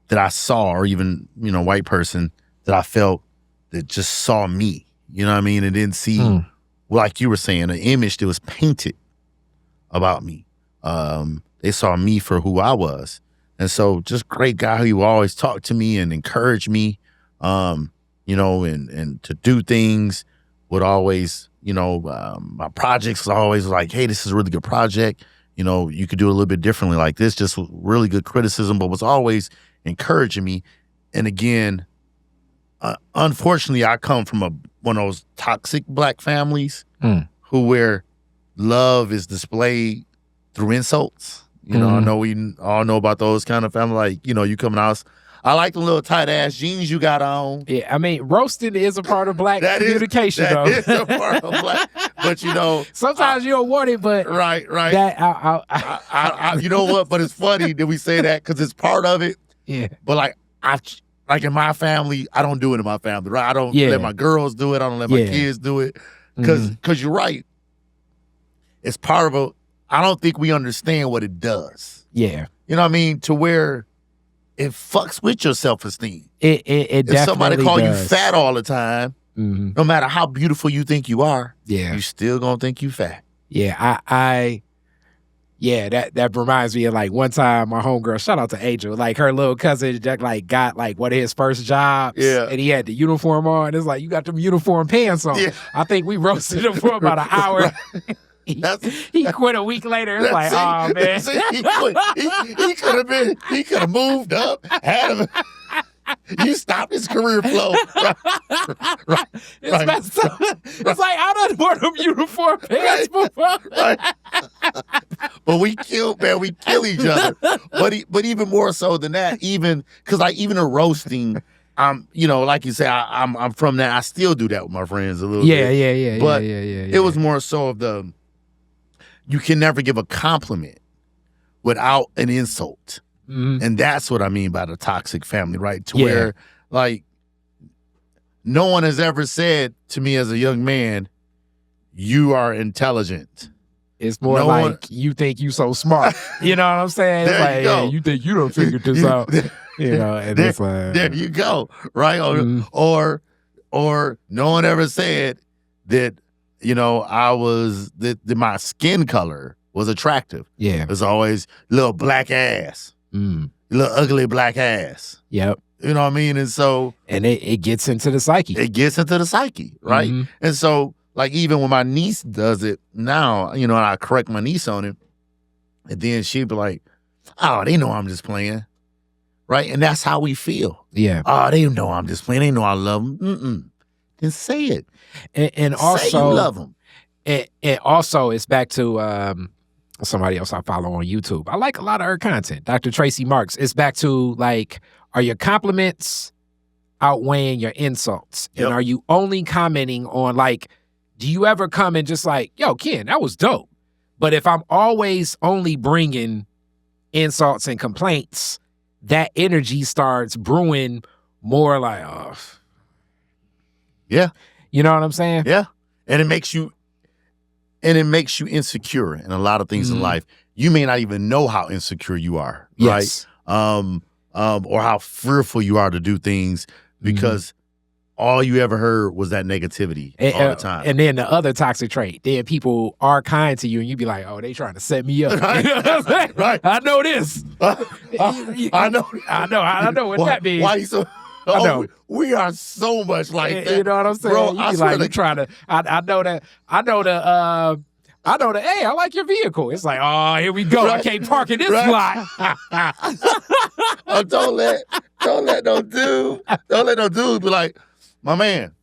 that I saw, or even, white person that I felt that just saw me, you know what I mean? And didn't see, like you were saying, an image that was painted about me. They saw me for who I was. And so just great guy who always talked to me and encouraged me, and to do things, would always, my projects was always like, hey, this is a really good project. You could do it a little bit differently like this, just really good criticism, but was always encouraging me. And again, unfortunately, I come from one of those toxic Black families where love is displayed through insults. I know we all know about those kind of family. Like, you coming out, I like the little tight ass jeans you got on. Yeah, I mean, roasting is a part of Black communication, though. That is a part of Black, but sometimes you don't want it, but right. That I you know what? But it's funny that we say that because it's part of it. Yeah. But like in my family, I don't do it in my family, right? I don't let my girls do it. I don't let my kids do it because you're right. It's part of I don't think we understand what it does. Yeah. You know what I mean? To where it fucks with your self-esteem. It if somebody call you fat all the time, no matter how beautiful you think you are, you still gonna think you fat. Yeah, that reminds me of like one time my homegirl, shout out to Angel, like her little cousin got like one of his first jobs. Yeah. And he had the uniform on. It's like, you got them uniform pants on. Yeah. I think we roasted him for about an hour. He quit a week later. It's like, oh man. He could have moved up, had him. You stopped his career flow. Right. Messed up. It's like, I don't wear them uniform pants before. Right. But we kill each other. But even more so than that, even because even a roasting, like you say, I'm from that. I still do that with my friends a little bit. Yeah. But it was more so of you can never give a compliment without an insult. And that's what I mean by the toxic family, right? To where, like, no one has ever said to me as a young man, you are intelligent. It's more you think you so smart. You know what I'm saying? It's like, hey, you think you done figured this out. And it's like, there you go, right? Or no one ever said that, that my skin color was attractive. Yeah. It's always little black ass. Little ugly black ass. Yep. You know what I mean? And so... And it gets into the psyche. It gets into the psyche, right? And so, like, even when my niece does it now, and I correct my niece on it, and then she'd be like, oh, they know I'm just playing. Right? And that's how we feel. Yeah. Oh, they know I'm just playing. They know I love them. Then say it. And also... Say you love them. And also, it's back to... somebody else I follow on YouTube. I like a lot of her content. Dr. Tracy Marks. It's back to like, are your compliments outweighing your insults? And are you only commenting on, like, do you ever come and just like, yo, Ken, that was dope. But if I'm always only bringing insults and complaints, that energy starts brewing more like, oh. Yeah. You know what I'm saying? Yeah. And it makes you insecure in a lot of things in life. You may not even know how insecure you are, right? Or how fearful you are to do things because all you ever heard was that negativity all the time. And then the other toxic trait, then people are kind to you and you be like, oh, they trying to set me up. Right. Right. I know this. I know what that means. Why you so... I know. We are so much like that. You know what I'm saying? Bro, you be like, you trying to, I know that, hey, I like your vehicle. It's like, oh, here we go. Right. I can't park in this lot. Oh, don't let no dude be like, my man,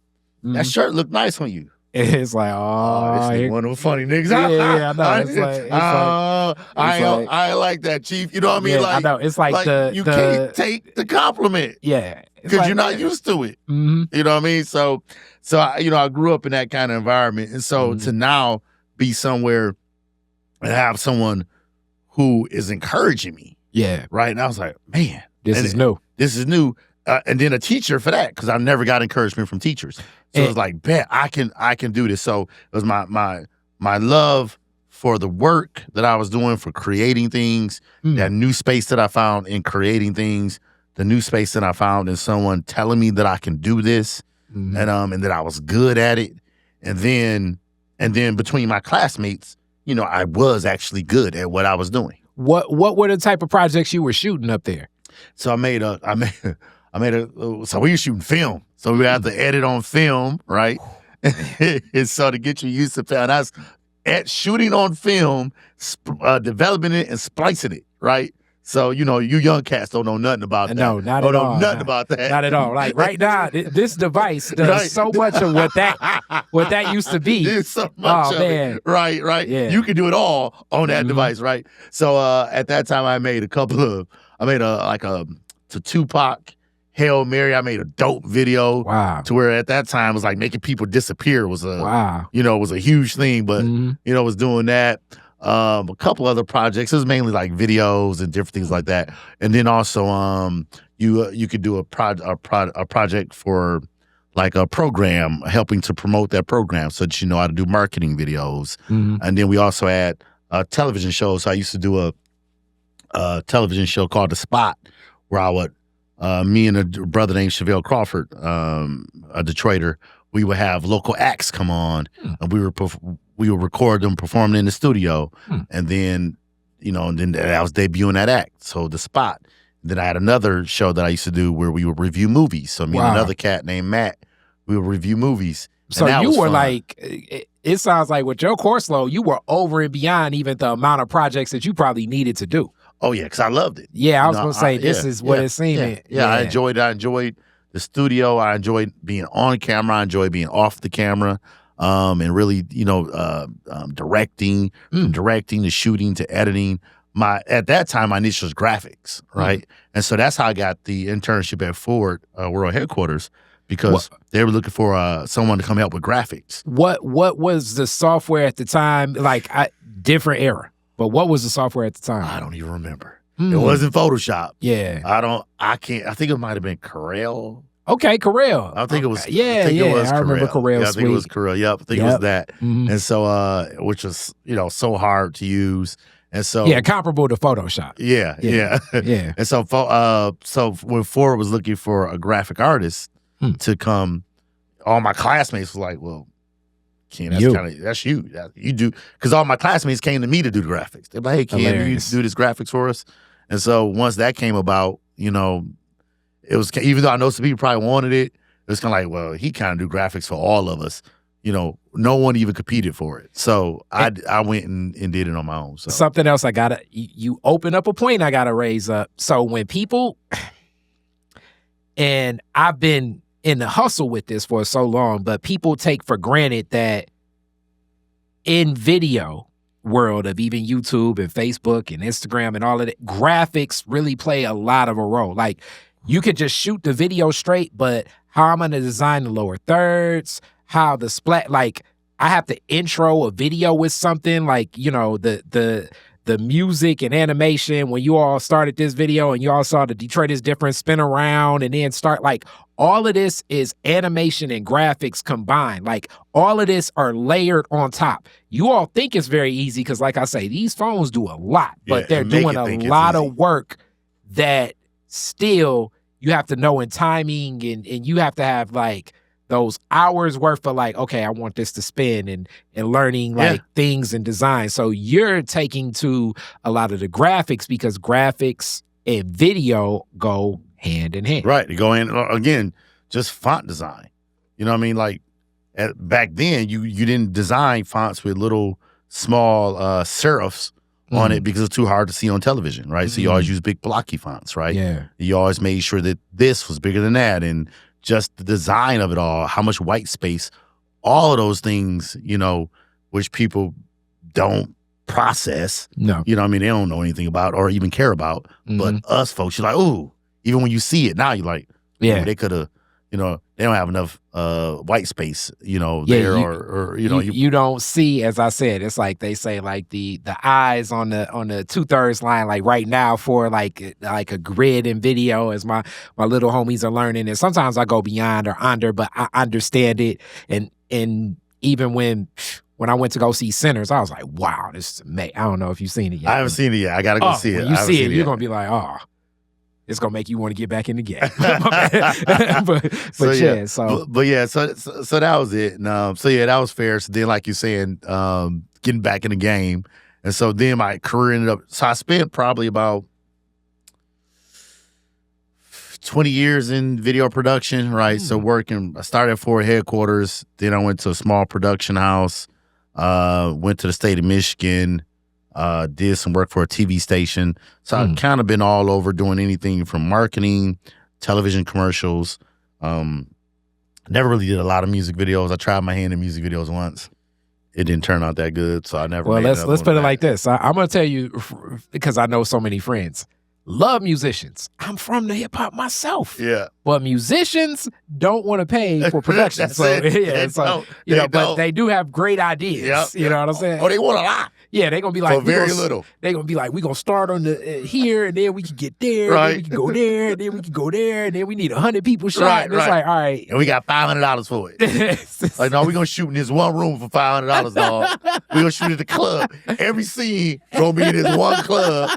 that shirt look nice on you. It's like, oh, this is one of them funny niggas. Yeah, I know. I ain't like that, Chief. You know what I mean? Yeah, like, I know. It's like you can't take the compliment. Yeah. Because like, you're not used to it. You know what I mean? So I grew up in that kind of environment. And so to now be somewhere and have someone who is encouraging me. Yeah. Right. And I was like, man. This is new. And then a teacher for that, because I never got encouragement from teachers. So it was like, bet I can do this. So it was my love for the work that I was doing for creating things, that new space that I found in creating things, the new space that I found in someone telling me that I can do this and that I was good at it. And then between my classmates, you know, I was actually good at what I was doing. What were the type of projects you were shooting up there? So so we were shooting film. So we had to edit on film, right? And so to get you used to film, that's at shooting on film, developing it and splicing it, right? So, you know, you young cats don't know nothing about that. No, not at all. Nothing about that. Not at all. Like right now, this device does so much of what that used to be. There's so much of it. Right. Yeah. You can do it all on that device, right? So at that time, I made to Tupac, Hail Mary. I made a dope video. Wow. To where at that time it was like making people disappear was a huge thing. But was doing that. A couple other projects. It was mainly like videos and different things like that. And then also, you could do a project for like a program, helping to promote that program, so that you know how to do marketing videos. And then we also had television shows. So I used to do a television show called The Spot, where I would, me and a brother named Chevelle Crawford, a Detroiter, we would have local acts come on, and we would record them performing in the studio, and then I was debuting that act. So The Spot. Then I had another show that I used to do where we would review movies. So me and another cat named Matt, we would review movies. So you were fun. Like, it sounds like with your course load, you were over and beyond even the amount of projects that you probably needed to do. Oh yeah, because I loved it. Yeah, I was gonna say this is what it seemed. Yeah, I enjoyed the studio. I enjoyed being on camera. I enjoyed being off the camera. And really, directing, from directing to shooting to editing. At that time, my niche was graphics, right? And so that's how I got the internship at Ford World Headquarters, because they were looking for someone to come help with graphics. What was the software at the time? Like, different era, but what was the software at the time? I don't even remember. It wasn't Photoshop. Yeah. I think it might have been Corel. Okay, Corel. I think it was. Yeah, I remember Corel. Yeah, I think it was Corel. Yep, I think it was that. And so, which was so hard to use, and so comparable to Photoshop. Yeah. And so when Ford was looking for a graphic artist to come, all my classmates was like, "Well, Ken, that's you. You do," because all my classmates came to me to do the graphics. They're like, "Hey, Ken, you do this graphics for us?" And so once that came about, it was, even though I know some people probably wanted it, it was kind of like, well, he kind of do graphics for all of us. No one even competed for it. So I went and did it on my own. So something else you open up a point I gotta raise up. So when people, and I've been in the hustle with this for so long, but people take for granted that in video world of even YouTube and Facebook and Instagram and all of that, graphics really play a lot of a role. Like, you could just shoot the video straight, but how I'm gonna design the lower thirds, how the splat, like I have to intro a video with something like, you know, the music and animation when you all started this video and you all saw the Detroit is different spin around and then start, like all of this is animation and graphics combined. Like all of this are layered on top. You all think it's very easy because like I say, these phones do a lot, but they're doing a lot of work that still you have to know in timing and you have to have like those hours worth of like, okay, I want this to spin and learning like things and design. So you're taking to a lot of the graphics because graphics and video go hand in hand. Right. They go in, again, just font design. You know what I mean? Like back then, you didn't design fonts with little small serifs on it because it's too hard to see on television, right? So you always use big blocky fonts, right? Yeah. You always made sure that this was bigger than that and just the design of it all, how much white space, all of those things, you know, which people don't process. No. You know what I mean? They don't know anything about or even care about. But us folks, you're like, ooh, even when you see it now, you're like, yeah, they could have, you know, they don't have enough white space, you know, there or you know. You don't see, as I said, it's like they say like the eyes on the 2/3 line, like right now for like a grid in video as my little homies are learning. And sometimes I go beyond or under, but I understand it. And even when I went to go see Sinners, I was like, wow, this is amazing. I don't know if you've seen it yet. I haven't seen it yet. I got to go see it. When you see it, you're going to be like, oh. It's gonna make you want to get back in the game, so that was it. And, so that was fair. So then, like you're saying, getting back in the game, and so then my career ended up. So I spent probably about 20 years in video production, right? So working, I started at Ford headquarters. Then I went to a small production house. Went to the state of Michigan. Did some work for a TV station. So I've kind of been all over doing anything from marketing, television commercials. Never really did a lot of music videos. I tried my hand in music videos once. It didn't turn out that good, so I never made it. Let's put it like this. I'm going to tell you, because I know so many friends, love musicians. I'm from the hip hop myself. Yeah. But musicians don't want to pay for production. But they do have great ideas. You know what I'm saying? Oh, they want a lot. Yeah, they're going to be like, for very little. They're going to be like, we're going to start on the here, and then we can get there, right. Then we can go there, and then we can go there, and then we need 100 people shot. Right, and it's like, all right. And we got $500 for it. Like, no, we're going to shoot in this one room for $500, dog. We're going to shoot at the club. Every scene going to be in this one club.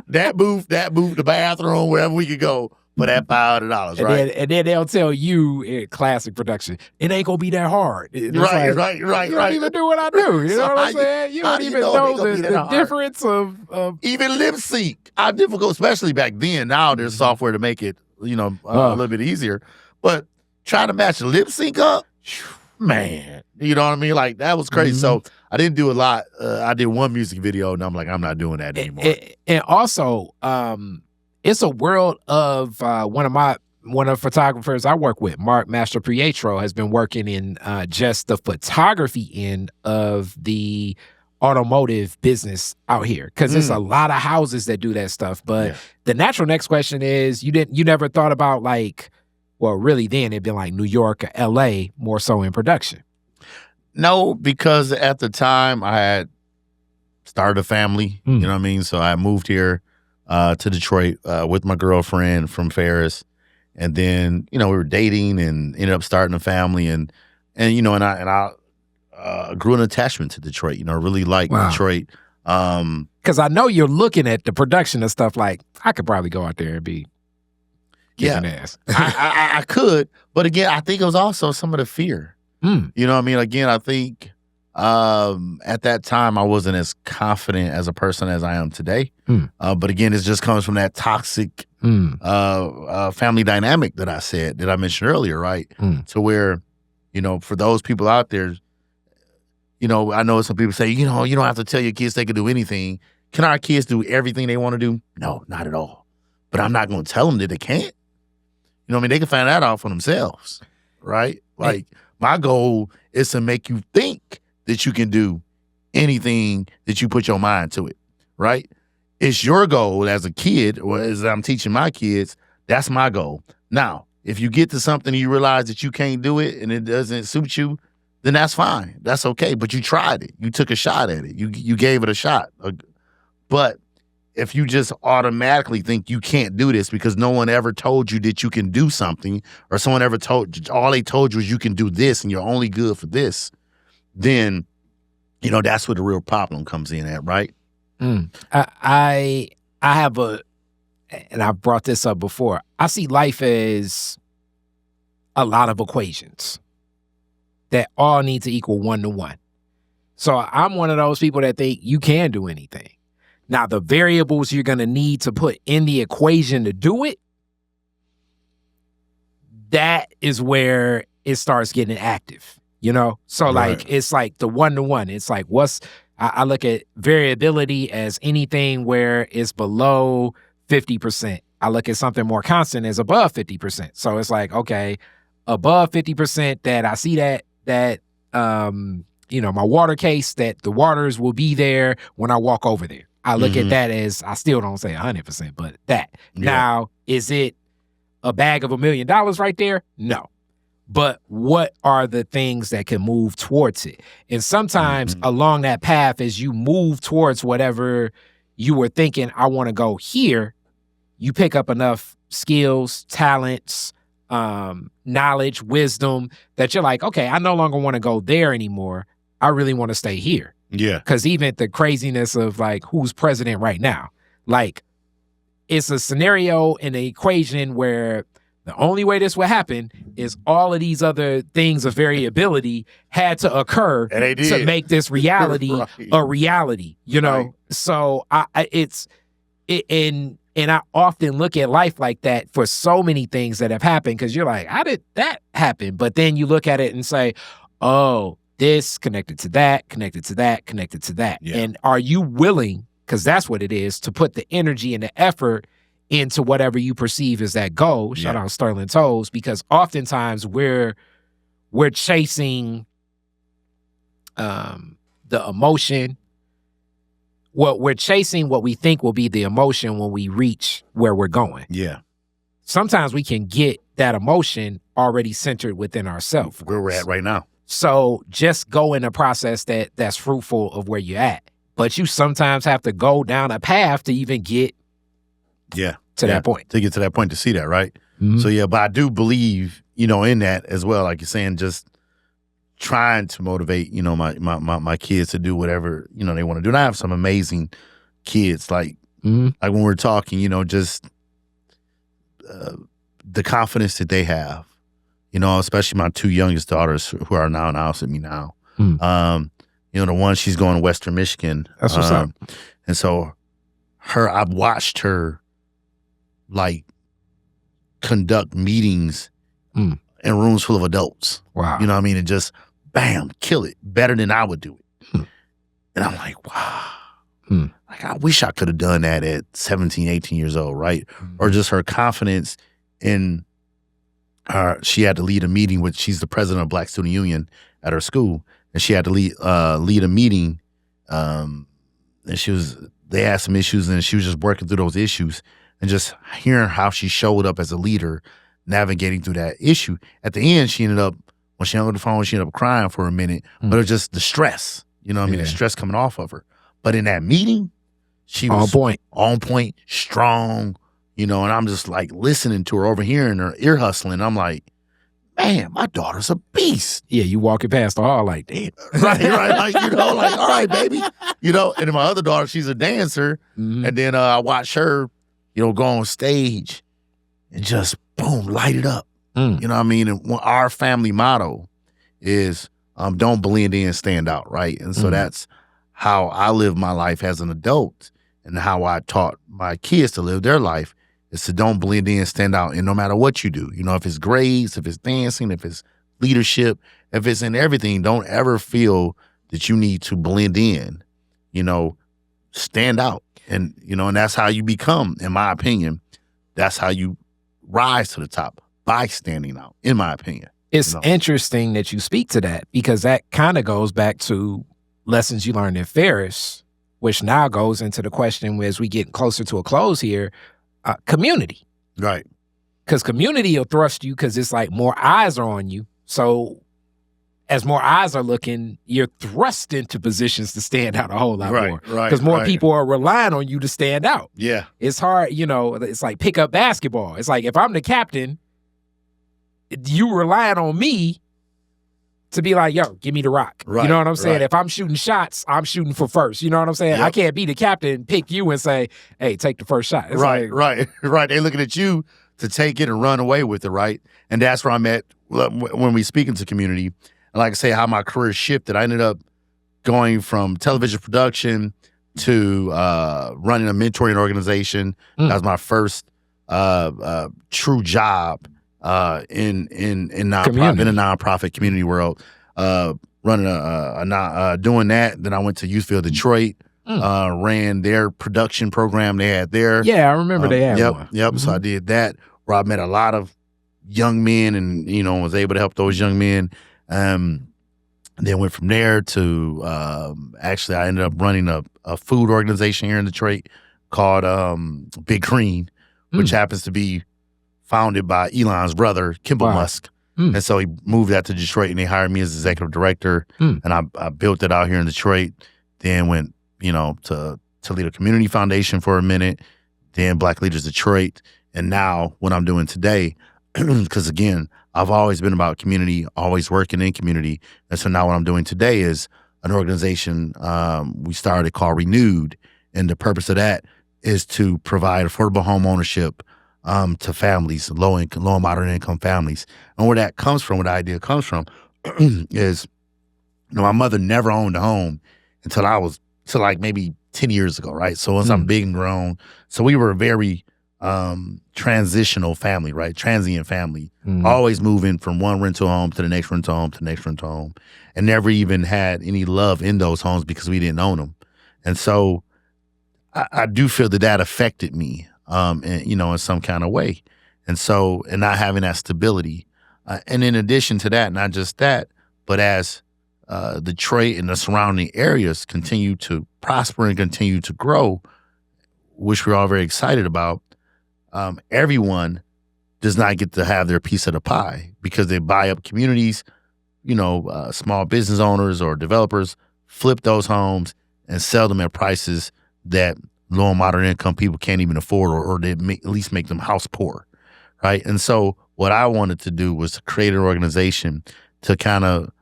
That booth, the bathroom, wherever we could go. For that $500, right? And then they'll tell you in classic production, it ain't gonna be that hard. Right. You don't even do what I do. You know what I'm saying? You don't even know the difference of even lip sync. How difficult, especially back then. Now there's software to make it, a little bit easier. But trying to match the lip sync up, man, you know what I mean? Like that was crazy. So I didn't do a lot. I did one music video, and I'm like, I'm not doing that anymore. And also, it's a world of one of the photographers I work with, Mark Master Pietro, has been working in just the photography end of the automotive business out here because there's a lot of houses that do that stuff. But the natural next question is, you never thought about like, well, really then it'd been like New York or LA more so in production. No, because at the time I had started a family, you know what I mean? So I moved here to Detroit with my girlfriend from Ferris, and then we were dating and ended up starting a family, and I grew an attachment to Detroit. Really liked Detroit. Because I know you're looking at the production and stuff like I could probably go out there and be kicking ass. I could, but again, I think it was also some of the fear. You know what I mean? Again, I think at that time I wasn't as confident as a person as I am today. But again, it just comes from that toxic family dynamic that I mentioned earlier, right? To where, for those people out there, I know some people say, you don't have to tell your kids they can do anything. Can our kids do everything they want to do? No, not at all. But I'm not going to tell them that they can't. They can find that out for themselves, right? Like, my goal is to make you think that you can do anything that you put your mind to it, right? It's your goal as a kid, or as I'm teaching my kids, That's my goal. Now, if you get to something and you realize that you can't do it and it doesn't suit you, then that's fine. That's okay. But you tried it. You took a shot at it. You gave it a shot. But if you just automatically think you can't do this because no one ever told you that you can do something, or someone ever all they told you is you can do this and you're only good for this, then, that's where the real problem comes in at, right? I have and I've brought this up before, I see life as a lot of equations that all need to equal 1 to 1. So I'm one of those people that think you can do anything. Now, the variables you're going to need to put in the equation to do it, that is where it starts getting active, So Right. it's like the 1 to 1. It's like I look at variability as anything where it's below 50%. I look at something more constant as above 50%. So it's like, okay, above 50%, that I see that my water case, that the waters will be there when I walk over there. I look at that as, I still don't say 100%, but that. Yeah. Now, is it a bag of $1 million right there? No. But what are the things that can move towards it? And sometimes along that path, as you move towards whatever you were thinking, I want to go here, you pick up enough skills, talents, knowledge, wisdom, that you're like, okay, I no longer want to go there anymore. I really want to stay here. Yeah. Because even the craziness of like who's president right now, like it's a scenario in the equation where the only way this would happen is all of these other things of variability had to occur And they did. to make this reality Right. a reality, Right. So and I often look at life like that for so many things that have happened, because you're like, how did that happen? But then you look at it and say, oh, this connected to that, connected to that, connected to that. Yeah. And are you willing, because that's what it is, to put the energy and the effort into whatever you perceive as that goal? Shout out Sterling Toes, because oftentimes we're chasing the emotion. We're chasing what we think will be the emotion when we reach where we're going. Yeah. Sometimes we can get that emotion already centered within ourselves. Where we're at right now. So just go in a process that's fruitful of where you're at. But you sometimes have to go down a path to even get Yeah. to that point. To get to that point, to see that, right? Mhm. So, but I do believe, in that as well. Like you're saying, just trying to motivate, my kids to do whatever, they want to do. And I have some amazing kids, like when we're talking, just the confidence that they have, especially my 2 youngest daughters who are now in the house with me now. The one, she's going to Western Michigan. That's what's up. And so I've watched her like conduct meetings in rooms full of adults. Wow. You know what I mean? And just bam, kill it better than I would do it. And I'm like, wow. Like, I wish I could have done that at 17, 18 years old, right? Or just her confidence in she had to lead a meeting she's the president of Black Student Union at her school. And she had to lead a meeting. And they had some issues, and she was just working through those issues, and just hearing how she showed up as a leader, navigating through that issue. At the end, when she hung up the phone, she ended up crying for a minute, but it was just the stress, the stress coming off of her. But in that meeting, she was on point, strong, and I'm just like listening to her, overhearing her, ear hustling. I'm like, man, my daughter's a beast. Yeah, you walking past the hall like, damn. right, like, like, all right, baby. And then my other daughter, she's a dancer. And then I watch her, go on stage and just, boom, light it up. You know what I mean? And our family motto is don't blend in, stand out, right? And so that's how I live my life as an adult, and how I taught my kids to live their life is to don't blend in, stand out. And no matter what you do, if it's grades, if it's dancing, if it's leadership, if it's in everything, don't ever feel that you need to blend in, stand out. And, and that's how you become, in my opinion, that's how you rise to the top, by standing out, in my opinion. It's interesting that you speak to that, because that kind of goes back to lessons you learned in Ferris, which now goes into the question as we get closer to a close here, community. Right. Because community will thrust you because it's like more eyes are on you. So as more eyes are looking, you're thrust into positions to stand out a whole lot more. Right. Because more people are relying on you to stand out. Yeah. It's hard, it's like pick up basketball. It's like if I'm the captain, you relying on me to be like, yo, give me the rock. Right, you know what I'm saying? right. If I'm shooting shots, I'm shooting for first. You know what I'm saying? Yep. I can't be the captain, pick you and say, hey, take the first shot. It's Right. like, They're looking at you to take it and run away with it, right? And that's where I'm at when we speak into community. And like I say, how my career shifted. I ended up going from television production to running a mentoring organization. That was my first true job in nonprofit, in a nonprofit community world, running doing that. Then I went to Youthville, Detroit, ran their production program they had there. Yeah, I remember they had one. Yep. Mm-hmm. So I did that, where I met a lot of young men and, was able to help those young men. Then went from there to, actually I ended up running a food organization here in Detroit called Big Green, which happens to be founded by Elon's brother, Kimball Musk. And so he moved that to Detroit and they hired me as executive director. And I built it out here in Detroit. Then went, to Toledo Community Foundation for a minute, then Black Leaders Detroit. And now what I'm doing today, because again, I've always been about community, always working in community. And so now what I'm doing today is an organization we started called Renewed. And the purpose of that is to provide affordable home ownership to families, low and moderate income families. And where that comes from, where the idea comes from, is, my mother never owned a home until like maybe 10 years ago, right? So once I'm big and grown, so we were a very transitional family, right? Transient family, always moving from one rental home to the next rental home to the next rental home, and never even had any love in those homes because we didn't own them. And so I do feel that affected me, in some kind of way. And so, and not having that stability. And in addition to that, not just that, but as Detroit and the surrounding areas continue to prosper and continue to grow, which we're all very excited about, everyone does not get to have their piece of the pie because they buy up communities, small business owners or developers flip those homes and sell them at prices that low and moderate income people can't even afford, or they at least make them house poor, right? And so what I wanted to do was create an organization to kind of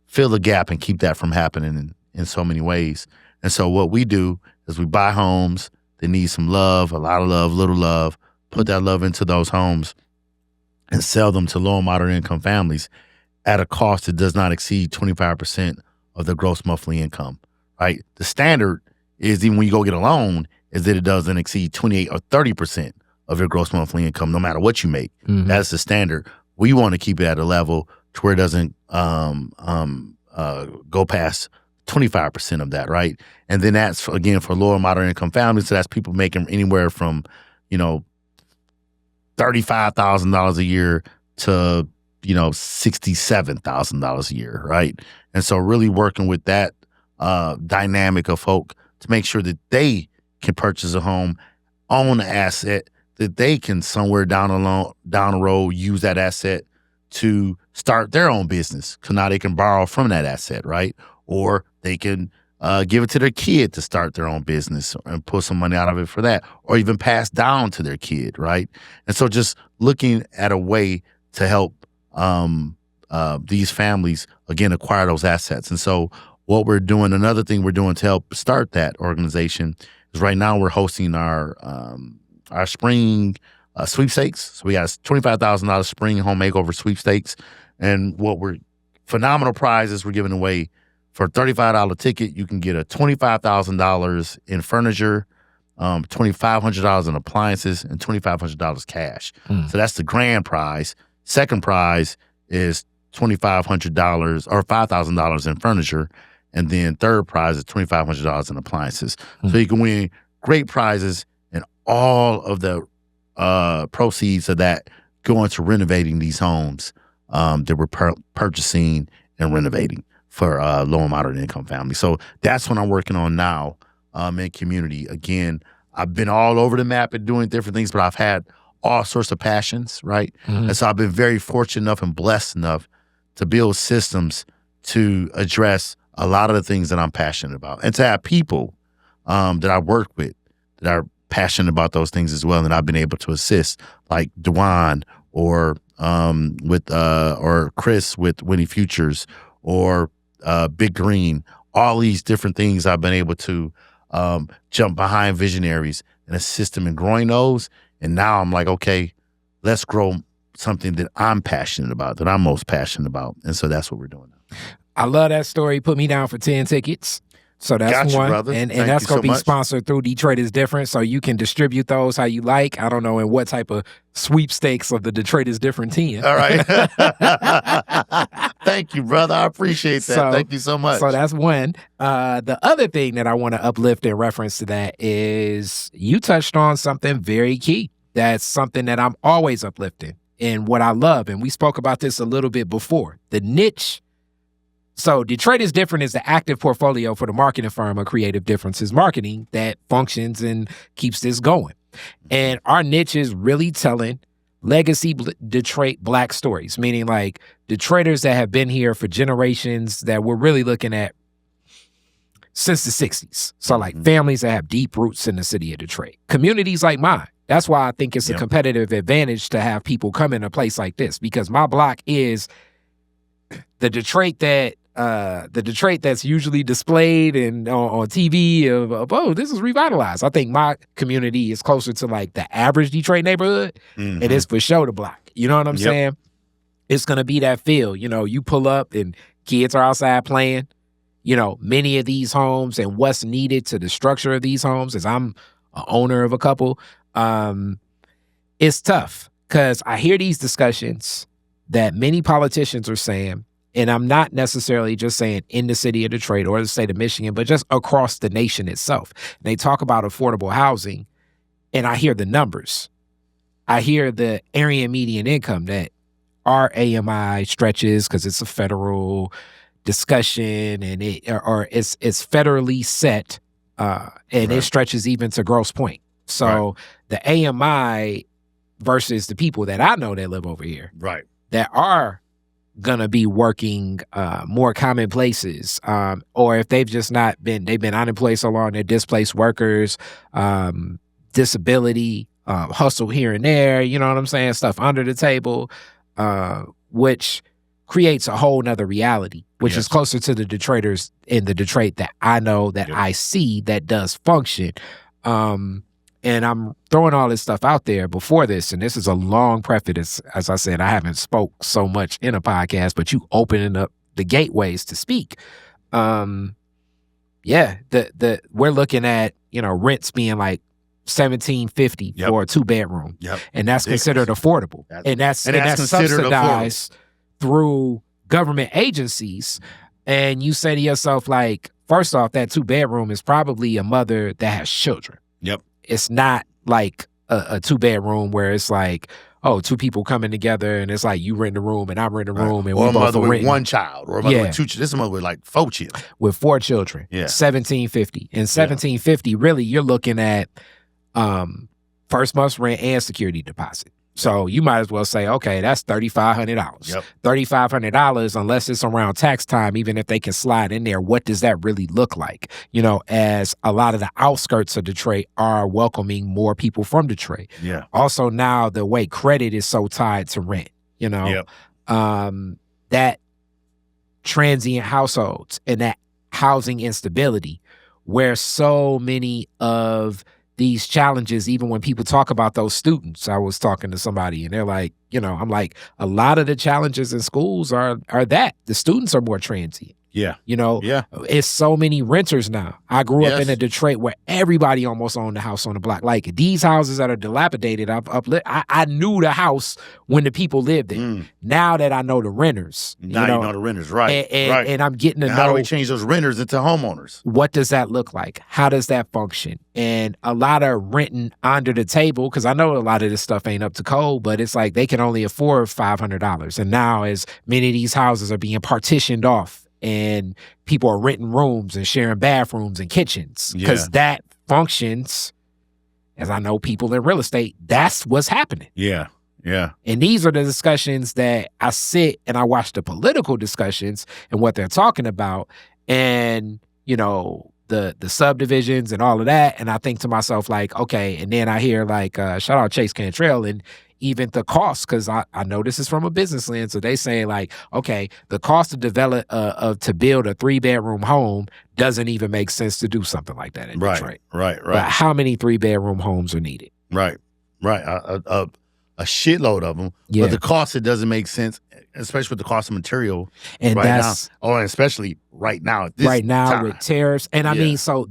fill the gap and keep that from happening in so many ways. And so what we do is we buy homes that need some love, a lot of love, little love, put that love into those homes and sell them to low and moderate income families at a cost that does not exceed 25% of their gross monthly income, right? The standard is, even when you go get a loan, is that it doesn't exceed 28 or 30% of your gross monthly income, no matter what you make. That's the standard. We want to keep it at a level to where it doesn't go past 25% of that, right? And then that's, again, for lower and moderate income families. So that's people making anywhere from, $35,000 a year to, $67,000 a year, right? And so really working with that dynamic of folk to make sure that they can purchase a home, own an asset, that they can somewhere down the road use that asset to start their own business, because now they can borrow from that asset, right? Or they can give it to their kid to start their own business and pull some money out of it for that, or even pass down to their kid, right? And so just looking at a way to help these families, again, acquire those assets. And so what we're doing, another thing we're doing to help start that organization is right now we're hosting our spring sweepstakes. So we got $25,000 spring home makeover sweepstakes. And phenomenal prizes we're giving away. For a $35 ticket, you can get a $25,000 in furniture, $2,500 in appliances, and $2,500 cash. So that's the grand prize. Second prize is $2,500 or $5,000 in furniture. And then third prize is $2,500 in appliances. So you can win great prizes, and all of the proceeds of that go into renovating these homes that we're purchasing and renovating for low and moderate income families. So that's what I'm working on now in community. Again, I've been all over the map at doing different things, but I've had all sorts of passions, right? And so I've been very fortunate enough and blessed enough to build systems to address a lot of the things that I'm passionate about, and to have people that I work with that are passionate about those things as well, and I've been able to assist, like Dewan or Chris with Winnie Futures, or Big Green. All these different things I've been able to jump behind visionaries and assist them in growing those. And now I'm like, okay, let's grow something that I'm passionate about, that I'm most passionate about. And so that's what we're doing now. I love that story. Put me down for 10 tickets. So that's Gotcha, one. brother. And Thank that's you going to so be much. sponsored through Detroit is Different. So you can distribute those how you like. I don't know in what type of sweepstakes of the Detroit is Different team. All right. Thank you, brother. I appreciate that. Thank you so much. So that's one. The other thing that I want to uplift in reference to that is you touched on something very key. That's something that I'm always uplifting and what I love. And we spoke about this a little bit before. The niche. So Detroit is Different is the active portfolio for the marketing firm of Creative Differences Marketing that functions and keeps this going. And our niche is really telling legacy Detroit Black stories, meaning like Detroiters that have been here for generations that we're really looking at since the 60s. So like families that have deep roots in the city of Detroit. Communities like mine. That's why I think it's a competitive advantage to have people come in a place like this, because my block is the Detroit that's usually displayed and on TV of oh, this is revitalized. I think my community is closer to like the average Detroit neighborhood. It is for sure the block. You know what I'm saying? It's going to be that feel. You know, you pull up and kids are outside playing. You know, many of these homes and what's needed to the structure of these homes, as I'm an owner of a couple, it's tough because I hear these discussions that many politicians are saying, and I'm not necessarily just saying in the city of Detroit or the state of Michigan, but just across the nation itself. They talk about affordable housing, and I hear the numbers. I hear the area median income that our AMI stretches because it's a federal discussion, and it's federally set, and it stretches even to Grosse Pointe. So the AMI versus the people that I know that live over here, that are gonna be working more common places, or if they've been unemployed so long, they're displaced workers, disability, hustle here and there, you know what I'm saying, stuff under the table, which creates a whole nother reality, which is closer to the Detroiters in the Detroit that I know, that I see, that does function. And I'm throwing all this stuff out there before this, and this is a long preface. As I said, I haven't spoke so much in a podcast, but you opening up the gateways to speak. We're looking at, rents being like $1,750 for a 2-bedroom, and that's considered affordable, and that's subsidized through government agencies. And you say to yourself, like, first off, that 2-bedroom is probably a mother that has children. It's not like a 2-bedroom where it's like, oh, 2 people coming together and it's like you rent a room and I rent a room, and or we a both mother with renting. 1 child, or a mother with 2 children. This is a mother with like 4 children. With 4 children. $1,750. And $1,750, really, you're looking at first month's rent and security deposit. So you might as well say, okay, that's $3,500. $3,500, unless it's around tax time, even if they can slide in there, what does that really look like? As a lot of the outskirts of Detroit are welcoming more people from Detroit. Also, now the way credit is so tied to rent, that transient households and that housing instability, where so many of these challenges, even when people talk about those students, I was talking to somebody and they're like, I'm like, a lot of the challenges in schools are that the students are more transient. It's so many renters now. I grew up in a Detroit where everybody almost owned a house on the block. Like these houses that are dilapidated, I knew the house when the people lived there. Now that I know the renters, now you know the renters, right? And I'm getting to know, how do we change those renters into homeowners? What does that look like? How does that function? And a lot of renting under the table, because I know a lot of this stuff ain't up to code, but it's like they can only afford $500. And now, as many of these houses are being partitioned off, and people are renting rooms and sharing bathrooms and kitchens, because that functions as I know people in real estate, that's what's happening. Yeah. And these are the discussions that I sit and I watch the political discussions and what they're talking about, and the subdivisions and all of that. And I think to myself, like, okay, and then I hear like, shout out Chase Cantrell, and even the cost, because I know this is from a business lens. So they say like, okay, the cost to develop to build a 3-bedroom home doesn't even make sense to do something like that in Detroit. Right. But how many 3-bedroom homes are needed? Right. A shitload of them. Yeah. But the cost, it doesn't make sense, especially with the cost of material and right that's, now. Oh, and especially right now. At this right now time. with tariffs. And I mean, so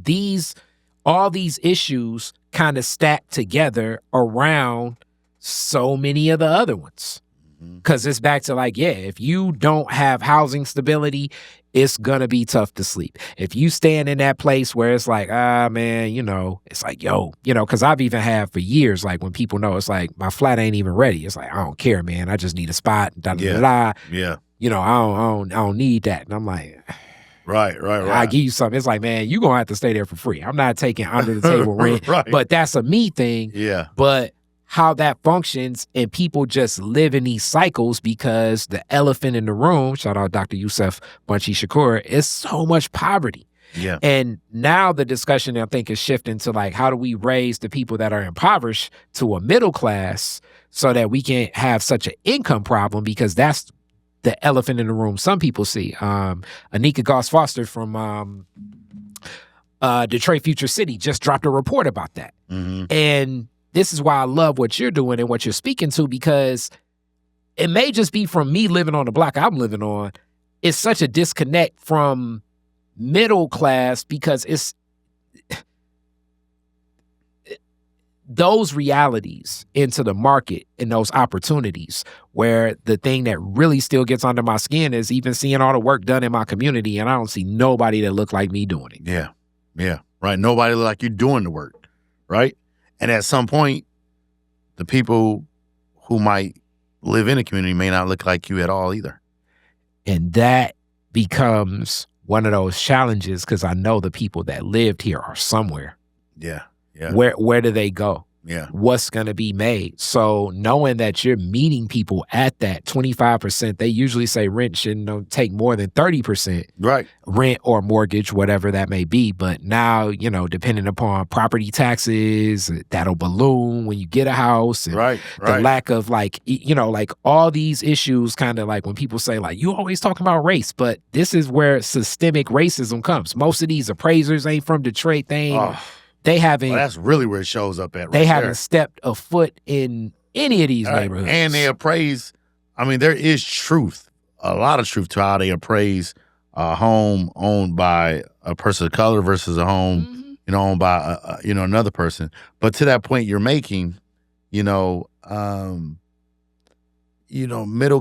all these issues kind of stack together around so many of the other ones. Because it's back to like, if you don't have housing stability, it's going to be tough to sleep. If you stand in that place where it's like, man, it's like, because I've even had for years, like when people know it's like, my flat ain't even ready. It's like, I don't care, man. I just need a spot. Yeah. I don't need that. And I'm like, Right. I give you something. It's like, man, you're going to have to stay there for free. I'm not taking under the table rent. Right. But that's a me thing. Yeah. But how that functions, and people just live in these cycles because the elephant in the room, shout out Dr. Yusuf Bunchy Shakur, is so much poverty. Yeah. And now the discussion, I think, is shifting to like, how do we raise the people that are impoverished to a middle class so that we can't have such an income problem, because that's the elephant in the room some people see. Anika Goss-Foster from Detroit Future City just dropped a report about that. Mm-hmm. And this is why I love what you're doing and what you're speaking to, because it may just be from me living on the block I'm living on. It's such a disconnect from middle class, because it's those realities into the market and those opportunities where the thing that really still gets under my skin is even seeing all the work done in my community, and I don't see nobody that look like me doing it. Yeah. Right. Nobody look like you doing the work. Right. And at some point, the people who might live in a community may not look like you at all either. And that becomes one of those challenges, because I know the people that lived here are somewhere. Yeah. Where do they go? Yeah. What's going to be made? So knowing that you're meeting people at that 25%, they usually say rent shouldn't take more than 30%. Right. Rent or mortgage, whatever that may be. But now, depending upon property taxes, that'll balloon when you get a house. And right. The lack of like all these issues, kind of like when people say like, you always talking about race, but this is where systemic racism comes. Most of these appraisers ain't from Detroit. They haven't. Well, that's really where it shows up at. They haven't stepped a foot in any of these neighborhoods. And they appraise. I mean, there is a lot of truth to how they appraise a home owned by a person of color versus a home, owned by another person. But to that point you're making, middle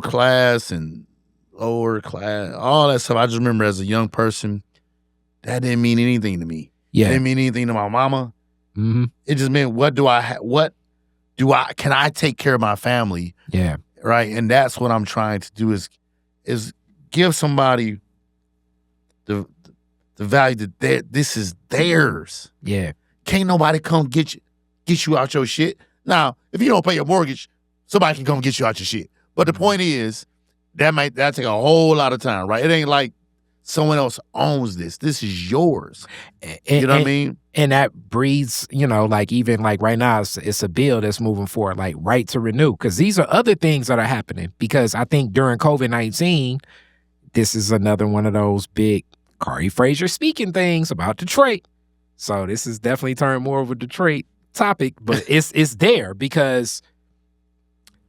class and lower class, all that stuff. I just remember as a young person, that didn't mean anything to me. Yeah. It didn't mean anything to my mama. Mm-hmm. It just meant, can I take care of my family? Yeah. Right. And that's what I'm trying to do is give somebody the value that this is theirs. Yeah. Can't nobody come get you out your shit. Now, if you don't pay your mortgage, somebody can come get you out your shit. But the point is, that take a whole lot of time, right? It ain't like someone else owns this. This is yours. You know what I mean? And that breeds, like even like right now, it's a bill that's moving forward, like right to renew. Because these are other things that are happening. Because I think during COVID-19, this is another one of those big Kari Frazier speaking things about Detroit. So this is definitely turned more of a Detroit topic, but it's there because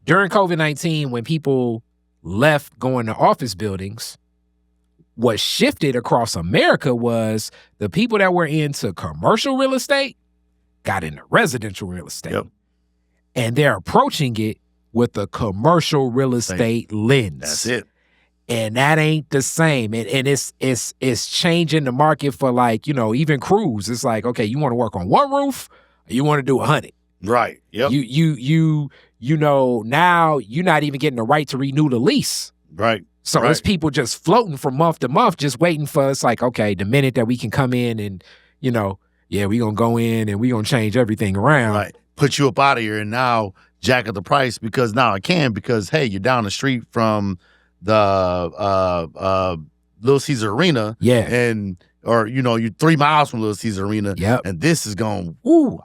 during COVID-19, when people left going to office buildings, what shifted across America was the people that were into commercial real estate got into residential real estate. Yep. And they're approaching it with a commercial real estate lens. That's it. And that ain't the same. And it's changing the market for like, even crews. It's like, okay, you want to work on one roof or you want to do 100. Right. Yep. Now you're not even getting the right to renew the lease. Right. So it's people just floating from month to month, just waiting for it's like, okay, the minute that we can come in and, Yeah, we gonna go in and we gonna change everything around. Right. Put you up out of here and now jack up the price because now I can because, hey, you're down the street from the Little Caesar Arena. Yeah. Or, you're 3 miles from Little Caesar Arena. Yep. And this is going,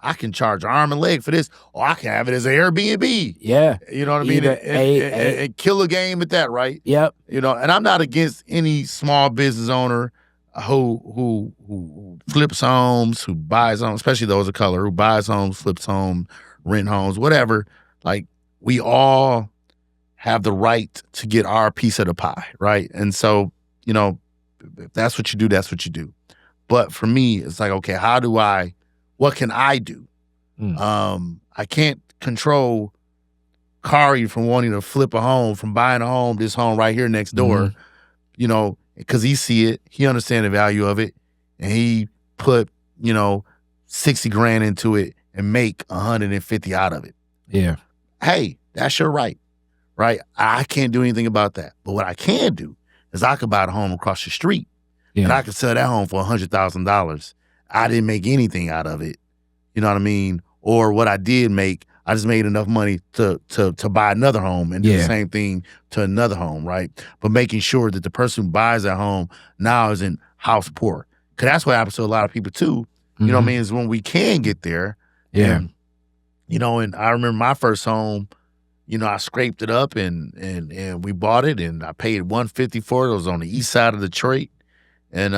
I can charge arm and leg for this, or I can have it as an Airbnb. Yeah. You know what I mean? And kill a game at that, right? Yep. And I'm not against any small business owner who flips homes, who buys homes, especially those of color, who buys homes, flips homes, rent homes, whatever. Like, we all have the right to get our piece of the pie, right? And so, if that's what you do, that's what you do. But for me, it's like, okay, what can I do? I can't control Kari from wanting to flip a home, from buying a home, this home right here next door, because he see it, he understand the value of it, and he put, 60 grand into it and make 150 out of it. Yeah. Hey, that's your right? I can't do anything about that. But what I can do is I could buy a home across the street and I could sell that home for $100,000. I didn't make anything out of it. You know what I mean? Or what I did make, I just made enough money to buy another home and do the same thing to another home, right? But making sure that the person who buys that home now isn't house poor. Because that's what happens to a lot of people too. You know what I mean? Is when we can get there. Yeah. And, and I remember my first home, I scraped it up and we bought it and I paid $150 for it. It was on the east side of Detroit. And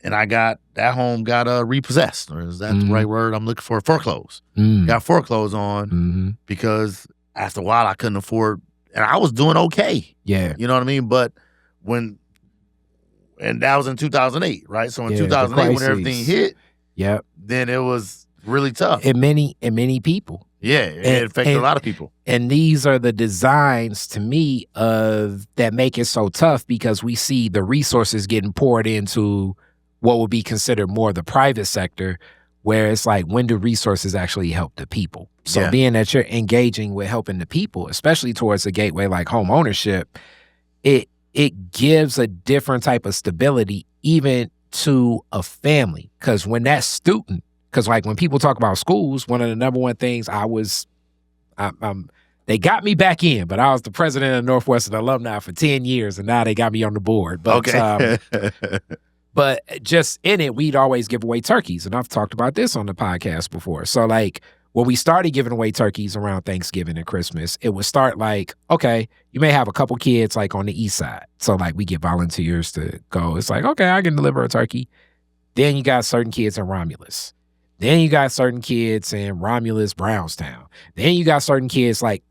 that home got repossessed, or is that the right word I'm looking for? Foreclosed. Got foreclosed on because after a while I couldn't afford, and I was doing okay. Yeah. You know what I mean? But and that was in 2008, right? So in 2008 when everything hit, then it was really tough. And many people. Yeah, it affected a lot of people. And these are the designs, to me, that make it so tough, because we see the resources getting poured into what would be considered more the private sector, where it's like, when do resources actually help the people? So being that you're engaging with helping the people, especially towards a gateway like home ownership, it gives a different type of stability even to a family. Because when that student, because like when people talk about schools, one of the number one things they got me back in, but I was the president of Northwestern alumni for 10 years, and now they got me on the board. But, but just in it, we'd always give away turkeys. And I've talked about this on the podcast before. So like when we started giving away turkeys around Thanksgiving and Christmas, it would start like, okay, you may have a couple kids like on the east side. So like we get volunteers to go. It's like, okay, I can deliver a turkey. Then you got certain kids in Romulus. Then you got certain kids in Romulus, Brownstown. Then you got certain kids like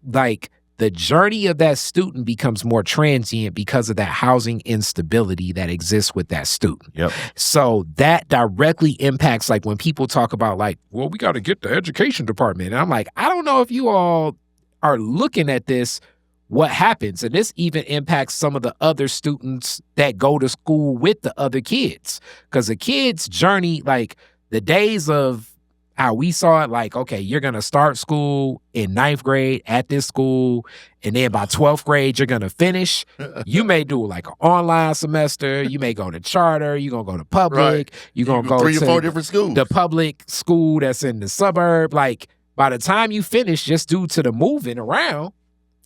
the journey of that student becomes more transient because of that housing instability that exists with that student. Yep. So that directly impacts, like when people talk about like, well, we got to get the education department. And I'm like, I don't know if you all are looking at this, what happens. And this even impacts some of the other students that go to school with the other kids. Because the kids' journey, like, the days of how we saw it, like, okay, you're going to start school in 9th grade at this school, and then by 12th grade, you're going to finish. You may do like an online semester. You may go to charter. You're going to go to public. You're going to go 3 or to 4 different schools. The public school that's in the suburb. Like, by the time you finish, just due to the moving around.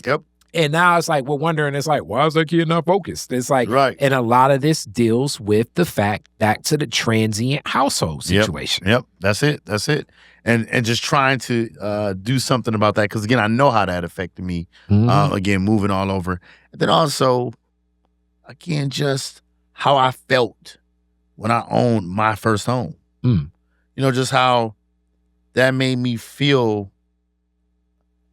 Yep. And now it's like, we're wondering, it's like, why is that kid not focused? It's like, and a lot of this deals with the fact, back to the transient household situation. Yep. That's it. And just trying to do something about that. Because again, I know how that affected me, again, moving all over. And then also, again, just how I felt when I owned my first home. Just how that made me feel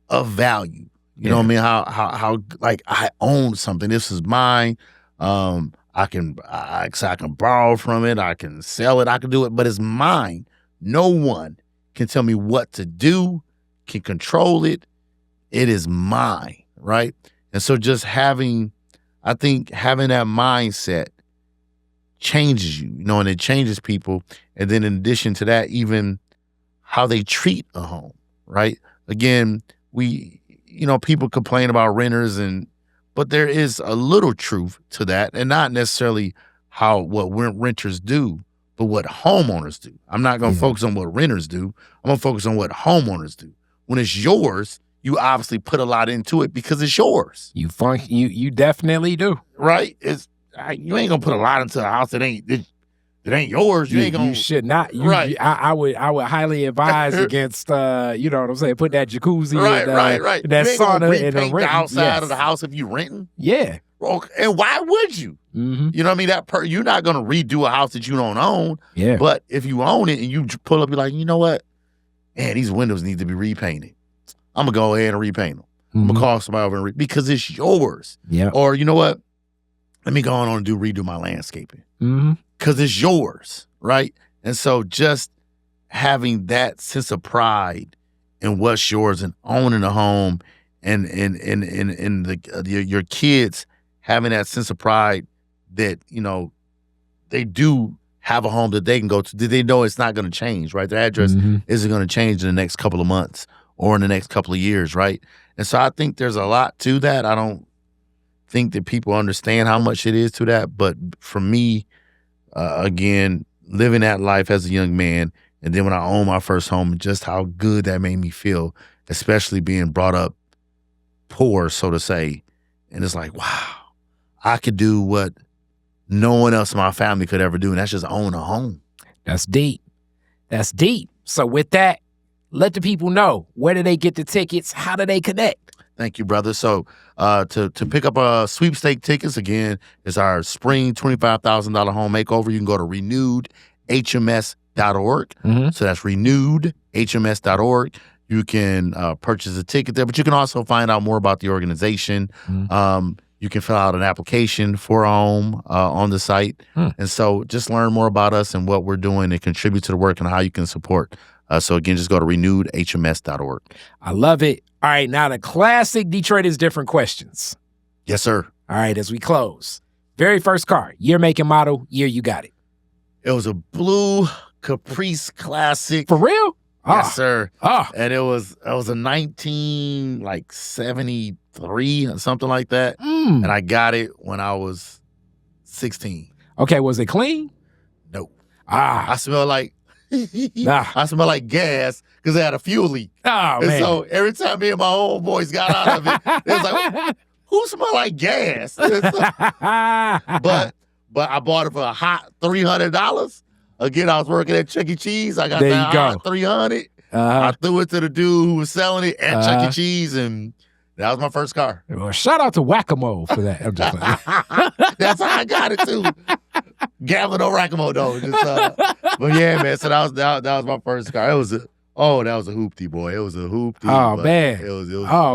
of value. You know what I mean? How like I own something. This is mine. I can borrow from it. I can sell it. I can do it, but it's mine. No one can tell me what to do, can control it. It is mine, right? And so just having that mindset changes you, and it changes people. And then in addition to that, even how they treat a home, right? Again, people complain about renters, but there is a little truth to that, and not necessarily what renters do, but what homeowners do. I'm not going to focus on what renters do. I'm going to focus on what homeowners do. When it's yours, you obviously put a lot into it because it's yours. You definitely do. Right? You ain't going to put a lot into a house that ain't yours. You should not. Right. I would highly advise against, you know what I'm saying, put that jacuzzi right. that you ain't sauna in the outside of the house if you renting. Yeah. And why would you? Mm-hmm. You know what I mean? You're not going to redo a house that you don't own. Yeah. But if you own it and you pull up, you're like, you know what? Man, these windows need to be repainted. I'm going to go ahead and repaint them. I'm going to call somebody over and because it's yours. Yeah. Or you know what? Let me go on and redo my landscaping. Because it's yours, right? And so just having that sense of pride in what's yours and owning a home and your kids having that sense of pride that, you know, they do have a home that they can go to. They know it's not going to change, right? Their address isn't going to change in the next couple of months or in the next couple of years, right? And so I think there's a lot to that. I don't think that people understand how much it is to that. But for me, again, living that life as a young man, and then when I owned my first home, just how good that made me feel, especially being brought up poor, so to say. And it's like, wow, I could do what no one else in my family could ever do, and that's just own a home. That's deep. That's deep. So with that, let the people know, where do they get the tickets? How do they connect? Thank you, brother. So to pick up sweepstake tickets, again, is our spring $25,000 home makeover. You can go to renewedhms.org. So that's renewedhms.org. You can purchase a ticket there, but you can also find out more about the organization. You can fill out an application for a home on the site. And so just learn more about us and what we're doing and contribute to the work and how you can support. So again, just go to renewedhms.org. I love it. All right, now the classic Detroit is different questions. Yes, sir. All right, as we close. Very first car, year, make, and model, year you got it. It was a blue Caprice Classic. For real? Yes, sir. Oh. And it was a 1973 or something like that. And I got it when I was 16. Okay, was it clean? No. I smell like I smell like gas because it had a fuel leak. Oh, and man. so every time me and my homeboys got out of it, it was like, who smell like gas? But I bought it for a hot $300. Again, I was working at Chuck E. Cheese. I got that hot $300. I threw it to the dude who was selling it at Chuck E. Cheese, and that was my first car. Well, shout out to Whack-A-Mole for that. I'm just like, that's how I got it too. Gambling on Whack-A-Mole though. But yeah, man. So that was my first car. That was a hoopty, boy. It was a hoopty. Oh man.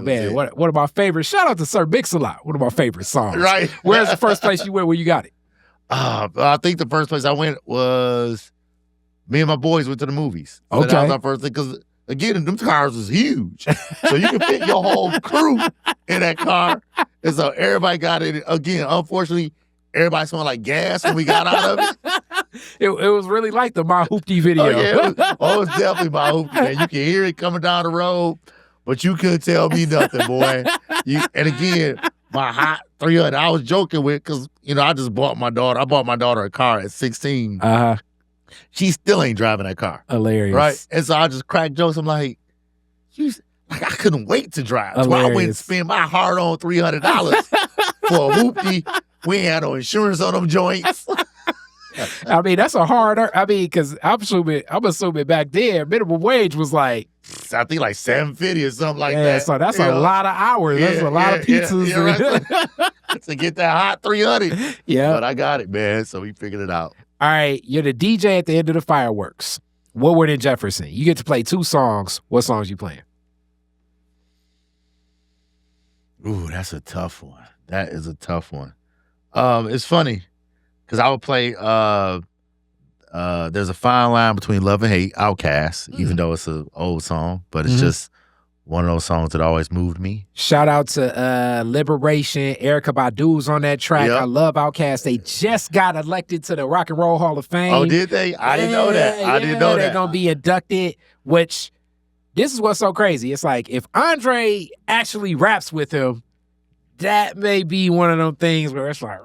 Man. One of my favorites. Shout out to Sir Mix-a-Lot. One of my favorite songs. Right. Where's the first place you went where you got it? I think the first place I went was me and my boys went to the movies. So okay. That was our first thing because again, them cars was huge. So you can fit your whole crew in that car. And so everybody got it. Again, unfortunately, everybody smelled like gas when we got out of it. It was really like the My Hoopty video. Oh, yeah, it was definitely My Hoopty, man. You can hear it coming down the road, but you couldn't tell me nothing, boy. And again, my hot 300, I was joking with because, I just bought my daughter. I bought my daughter a car at 16. She still ain't driving that car. Hilarious. Right? And so I just cracked jokes. I'm like, I couldn't wait to drive. So I went and spent my hard-earned $300 for a hoopty. We ain't had no insurance on them joints. I mean, that's a hard. Because I'm assuming back then minimum wage was like, I think like $7.50 or something like that. So that's a lot of hours. That's a lot of pizzas. Right. To get that hot 300. Yeah. But I got it, man. So we figured it out. All right, you're the DJ at the end of the fireworks. Woodward and Jefferson. You get to play 2 songs. What songs you playing? Ooh, that's a tough one. That is a tough one. It's funny because I would play. There's a fine line between love and hate. Outkast, even though it's an old song, but it's just one of those songs that always moved me. Shout out to Liberation. Erykah Badu's on that track. Yep. I love Outkast. They just got elected to the Rock and Roll Hall of Fame. Oh, did they? I didn't know that. I didn't know that. They're going to be inducted, which this is what's so crazy. It's like if Andre actually raps with him, that may be one of them things where it's like,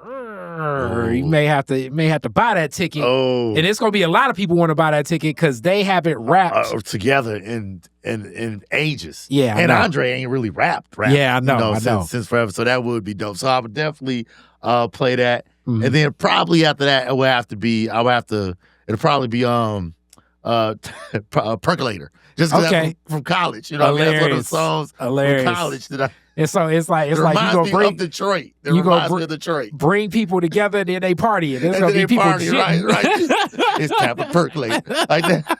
you may have to buy that ticket. Oh, and it's gonna be a lot of people want to buy that ticket because they haven't rapped together in ages. Yeah, and Andre ain't really rapped. Yeah, I know. Since forever. So that would be dope. So I would definitely play that, Mm-hmm. and then probably after that, it'll probably be Percolator. Just because from college, you know what I mean? That's one of the songs from college that I. And so it's like you gonna bring Detroit. It reminds me of Detroit. Bring people together, and then they party. And it's gonna be people party, right? It's time to percolate like that.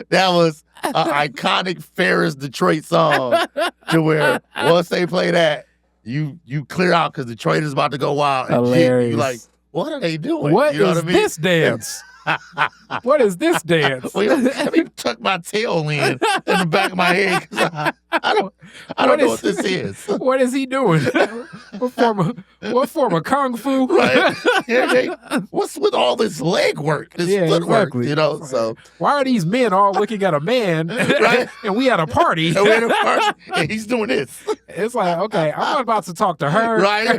That was an iconic Ferris Detroit song. To where once they play that, you clear out because Detroit is about to go wild. Hilarious. You like, what are they doing? What you know is what I mean? this dance? What is this dance? Let me tuck my tail in the back of my head. I don't know what this is. What is he doing? What form of kung fu? Right. What's with all this leg work, this footwork? Exactly. You know, so why are these men all looking at a man? Right. And we at a party. And he's doing this. It's like, okay, I'm about to talk to her. Right.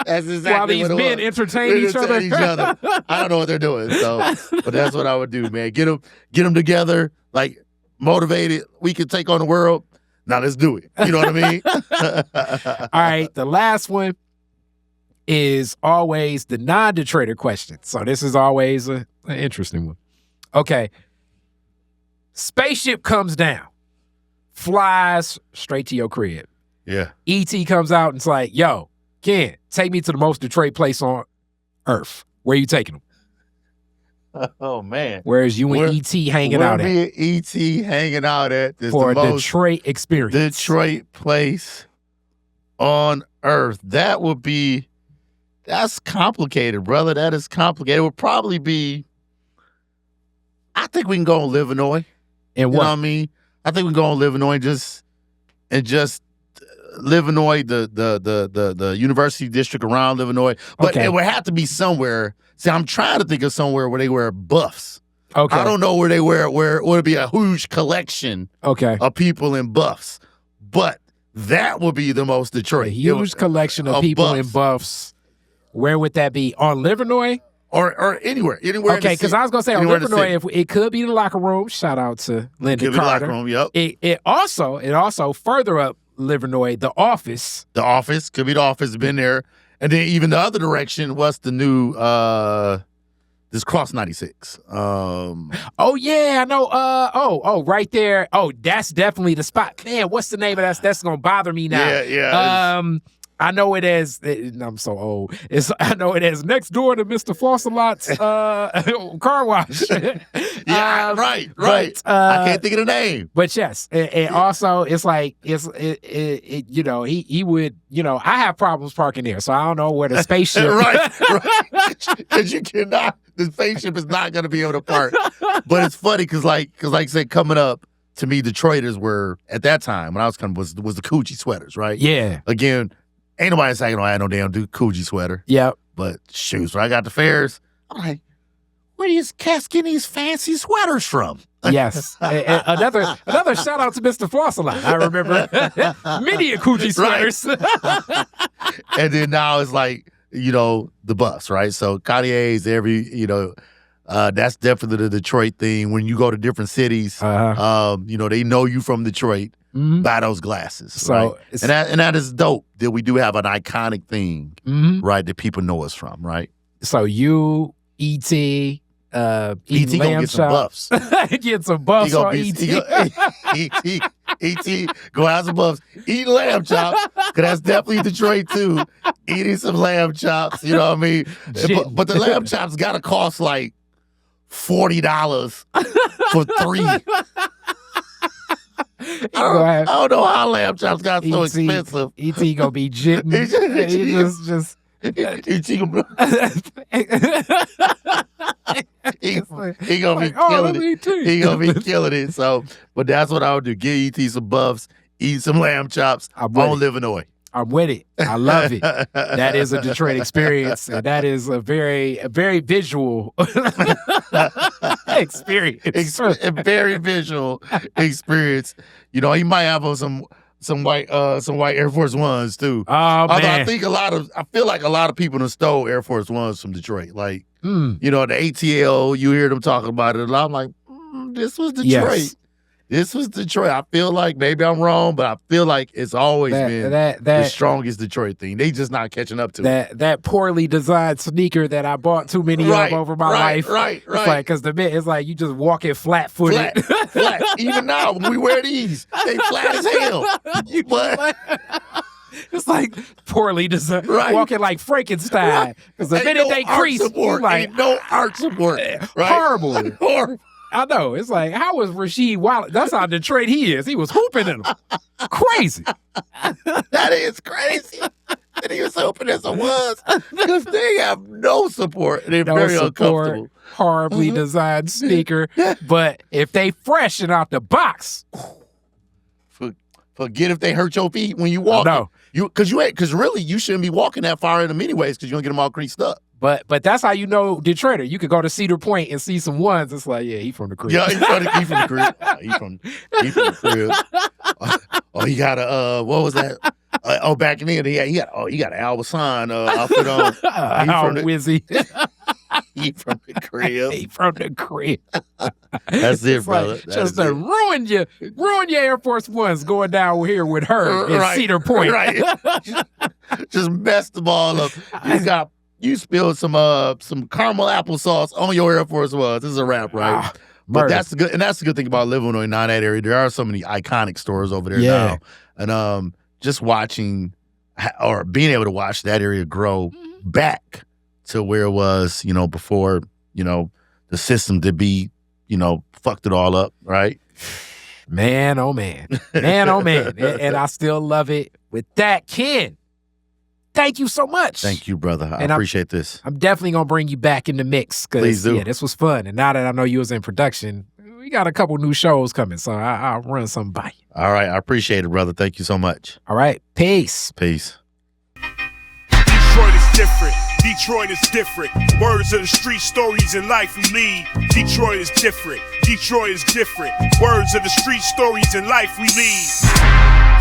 That's exactly while these men entertain each other. I don't know what they're doing. So, but that's what I would do, man. Get them together, like motivated. We can take on the world. Now let's do it. You know what I mean? All right. The last one is always the non-Detroiter question. So this is always an interesting one. Okay. Spaceship comes down, flies straight to your crib. Yeah. E.T. comes out and it's like, yo, Ken, take me to the most Detroit place on earth. Where you taking them? Oh, man. Whereas you and E.T. hanging out at. Me and E.T. hanging out at. For a Detroit experience. Detroit place on earth. That's complicated, brother. That is complicated. It would probably be, I think we can go on Illinois. And what? You know what I mean? I think we can go on Illinois and just Illinois, the university district around Illinois. But it would have to be somewhere. See, I'm trying to think of somewhere where they wear buffs. Okay. I don't know where they where it would be a huge collection of people in buffs. But that would be the most Detroit. A huge collection of people buffs. in buffs. Where would that be? On Livernois? Or anywhere. Okay, because I was going to say on Livernois, if it could be the locker room. Shout out to Linda Carter. Locker room, yep. It also further up Livernois, the office. The office. Could be the office. Been there. And then even the other direction, what's the new this Cross 96? Oh yeah, I know. Right there. Oh, that's definitely the spot. Man, what's the name of that? That's gonna bother me now. Yeah. I know it as. I'm so old. I know it as next door to Mr. Fossilot's car wash. Right. But, I can't think of the name. But yes, and also it's like he would. I have problems parking there, so I don't know where the spaceship. right. Because you cannot. The spaceship is not going to be able to park. But it's funny because like I said, coming up. To me, Detroiters were at that time when I was coming was the Coochie sweaters, right? Yeah. Again. Ain't nobody saying I had no damn Coogee sweater. Yep. But shoes, when I got the Ferris, I'm like, where are these cats getting these fancy sweaters from? Yes. Another shout out to Mr. Flossalot. I remember many Coogee sweaters. Right. And then now it's like, the bus, right? So Cartier's that's definitely the Detroit thing. When you go to different cities, they know you from Detroit. Mm-hmm. Buy those glasses, so right? And that is dope that we do have an iconic thing, right? That people know us from, right? So you, E.T., E.T. gonna get some buffs. Get some buffs on E.T. E.T. go have some buffs. Eat lamb chops, because that's definitely Detroit too. Eating some lamb chops, you know what I mean? But the lamb chops gotta cost like $40 for 3. I don't know how lamb chops got so expensive. E.T. gonna be jitting. He just E.T. he gonna be killing it. He gonna be killing it. So, but that's what I would do. Give E.T. some buffs, eat some lamb chops on Illinois. I'm with it. I love it. That is a Detroit experience, and that is a very visual experience. A very visual experience. He might have some some white Air Force Ones too. Oh, Although man. I feel like a lot of people have stole Air Force Ones from Detroit. Like, you know, the ATL, you hear them talking about it, and I'm like, this was Detroit. Yes. This was Detroit. I feel like maybe I'm wrong, but I feel like it's always been the strongest Detroit thing. They just not catching up to it. That poorly designed sneaker that I bought too many of over my life. Right. It's like, because it's like you just walking flat-footed. Flat. Even now, when we wear these, they flat as hell. But it's like poorly designed, walking like Frankenstein. Because the minute they crease, you like, ain't no arch support. Right? Horrible. I know. It's like, how was Rasheed Wallace? That's how Detroit he is. He was hooping in them. Crazy. That is crazy. And he was hooping as it was. Because they have no support. They're very uncomfortable. Horribly designed sneaker. But if they fresh and out the box. Forget if they hurt your feet when you walk. No. Because really, you shouldn't be walking that far in them anyways because you're going to get them all creased up. But that's how you know Detroiter. You could go to Cedar Point and see some ones. It's like, yeah, he from the crib. Yeah, he from the crib. He from the crib. He got a what was that? Back in the day, he got an Al Hassan outfit on. Wizzy. He from the crib. He from the crib. That's it, brother. Like, just to ruin your Air Force Ones going down here with her in Cedar Point. Right. Just mess the ball up. You spilled some caramel applesauce on your Air Force Ones. This is a wrap, right? But that's the good thing about living in that area. There are so many iconic stores over there now, and just watching or being able to watch that area grow back to where it was, before, the system to be, fucked it all up, right? Man, oh man, and I still love it. With that, Ken. Thank you so much. Thank you, brother. I appreciate this. I'm definitely going to bring you back in the mix. Please do. Yeah, this was fun. And now that I know you was in production, we got a couple new shows coming, so I'll run something by you. All right. I appreciate it, brother. Thank you so much. All right. Peace. Peace. Detroit is different. Detroit is different. Words of the street, stories in life we lead. Detroit is different. Detroit is different. Words of the street, stories in life we lead.